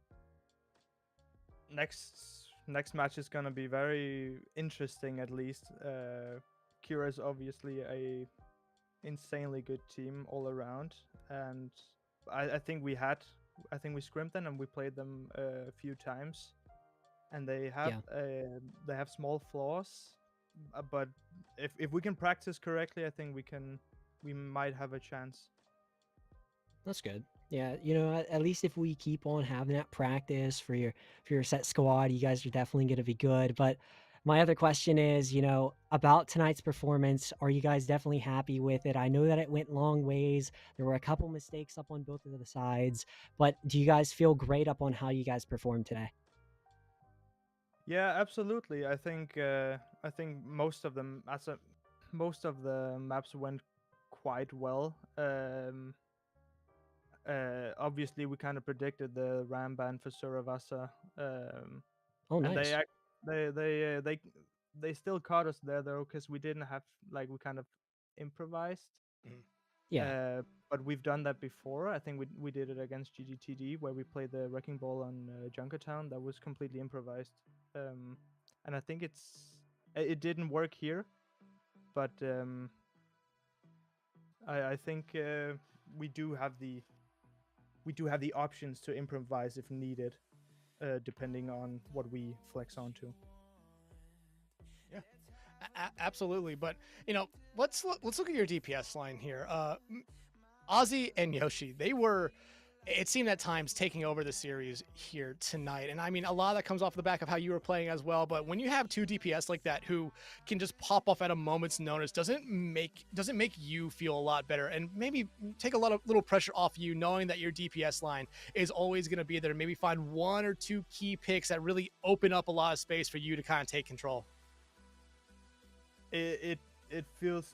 Next match is gonna be very interesting. At least, Kira is obviously a insanely good team all around, and I think I think we scrimmed them and we played them a few times, and they have small flaws, but if we can practice correctly, I think we might have a chance. That's good. Yeah, at least if we keep on having that practice for your set squad, you guys are definitely going to be good. But my other question is, about tonight's performance. Are you guys definitely happy with it? I know that it went long ways. There were a couple mistakes up on both of the sides, but do you guys feel great up on how you guys performed today? Yeah, absolutely. I think most of the maps went quite well. Obviously, we kind of predicted the RAM ban for Suravasa, Oh, and nice. they still caught us there though, because we didn't have like we kind of improvised. Yeah. But we've done that before. I think we did it against GGTD where we played the Wrecking Ball on Junkertown. That was completely improvised, and I think it didn't work here, but I think we do have the options to improvise if needed, depending on what we flex onto. Yeah, absolutely. But let's look at your DPS line here. Ozzy and Yoshi, they were. It seemed at times taking over the series here tonight. And I mean, a lot of that comes off the back of how you were playing as well. But when you have two DPS like that who can just pop off at a moment's notice, doesn't make you feel a lot better and maybe take a lot of little pressure off you, knowing that your DPS line is always going to be there. Maybe find one or two key picks that really open up a lot of space for you to kind of take control. It feels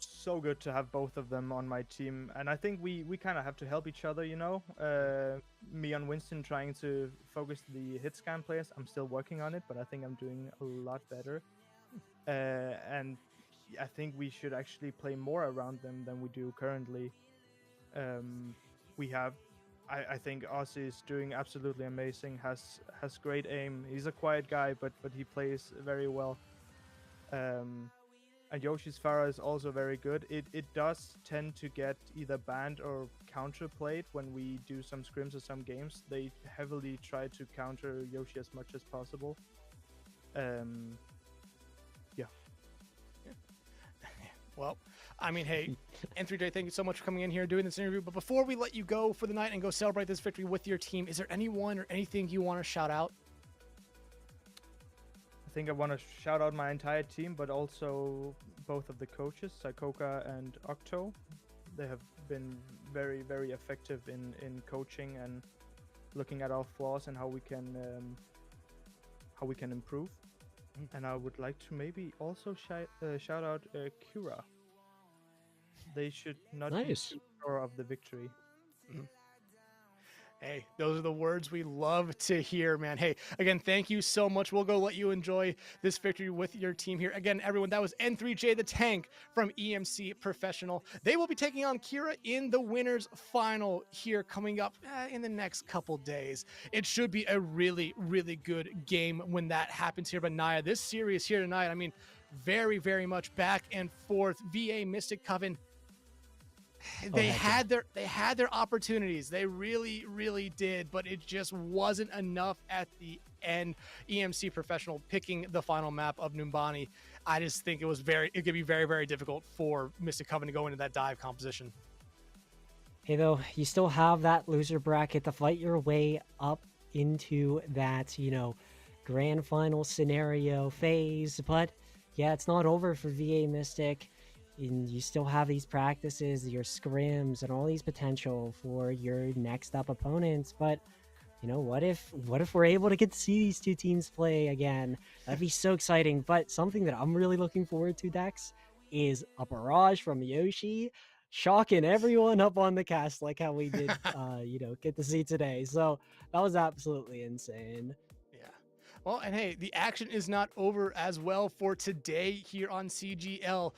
so good to have both of them on my team, and I think we kind of have to help each other. Me and Winston trying to focus the hit scan players. I'm still working on it, but I think I'm doing a lot better. And I think we should actually play more around them than we do currently. I think Ozzy is doing absolutely amazing. Has great aim. He's a quiet guy, but he plays very well. And Yoshi's Farah is also very good. It does tend to get either banned or counterplayed when we do some scrims or some games. They heavily try to counter Yoshi as much as possible. Yeah. Well, I mean, hey, N3J, thank you so much for coming in here and doing this interview. But before we let you go for the night and go celebrate this victory with your team, is there anyone or anything you want to shout out? I think I want to shout out my entire team, but also both of the coaches, Saikoka and Octo. They have been very, very effective in coaching and looking at our flaws and how we can improve. And I would like to maybe also shout out Kira. They should not be too sure of the victory. Hey, those are the words we love to hear, man. Hey, again, thank you so much. We'll go let you enjoy this victory with your team here. Again, everyone, that was N3J the Tank from EMC Professional. They will be taking on Kira in the winners final here coming up in the next couple days. It should be a really, really good game when that happens here. But Naya, this series here tonight, I mean, very, very much back and forth. VA Mystic Coven, they had their opportunities. They really, really did, but it just wasn't enough at the end. EMC Professional picking the final map of Numbani. I just think it could be very, very difficult for Mystic Coven to go into that dive composition. Hey, though, you still have that loser bracket to fight your way up into that, grand final scenario phase. But yeah, it's not over for VA Mystic. And you still have these practices, your scrims, and all these potential for your next up opponents. But what if we're able to get to see these two teams play again? That'd be so exciting. But something that I'm really looking forward to, Dex, is a barrage from Yoshi, shocking everyone up on the cast like how we did, get to see today. So that was absolutely insane. Well, and hey, the action is not over as well for today here on CGL.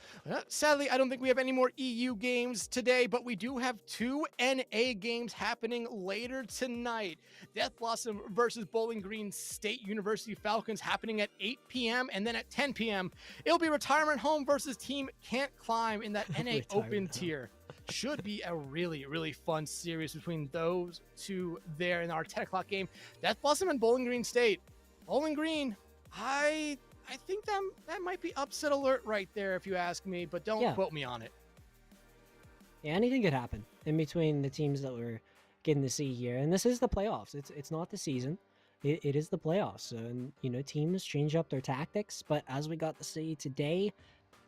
Sadly, I don't think we have any more EU games today, but we do have 2 NA games happening later tonight. Death Blossom versus Bowling Green State University Falcons happening at 8 p.m. And then at 10 p.m., it'll be Retirement Home versus Team Can't Climb in that NA Open tier. Should be a really, really fun series between those two there in our 10 o'clock game. Death Blossom and Bowling Green State. Bowling Green, I think that might be upset alert right there if you ask me, but don't quote me on it. Yeah, anything could happen in between the teams that we're getting to see here. And this is the playoffs. It's not the season. It is the playoffs. And, teams change up their tactics. But as we got to see today,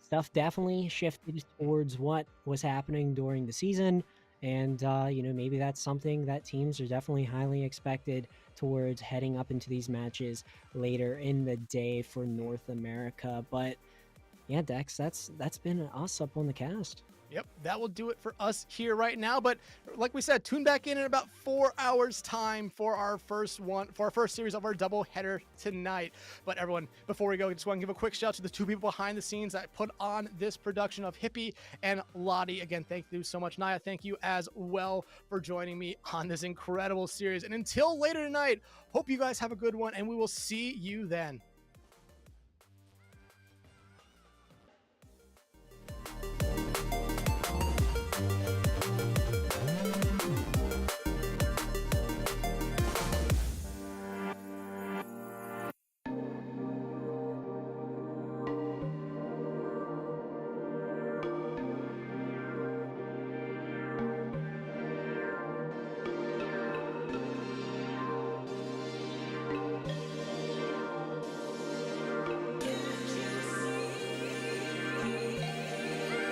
stuff definitely shifted towards what was happening during the season. And, maybe that's something that teams are definitely highly expected towards heading up into these matches later in the day for North America. But yeah, Dex, that's been us up on the cast. Yep, that will do it for us here right now. But like we said, tune back in about 4 hours time for our first series of our double header tonight. But everyone, before we go, I just want to give a quick shout out to the 2 people behind the scenes that put on this production of Hippie and Lottie. Again, thank you so much. Naya, thank you as well for joining me on this incredible series. And until later tonight, hope you guys have a good one, and we will see you then.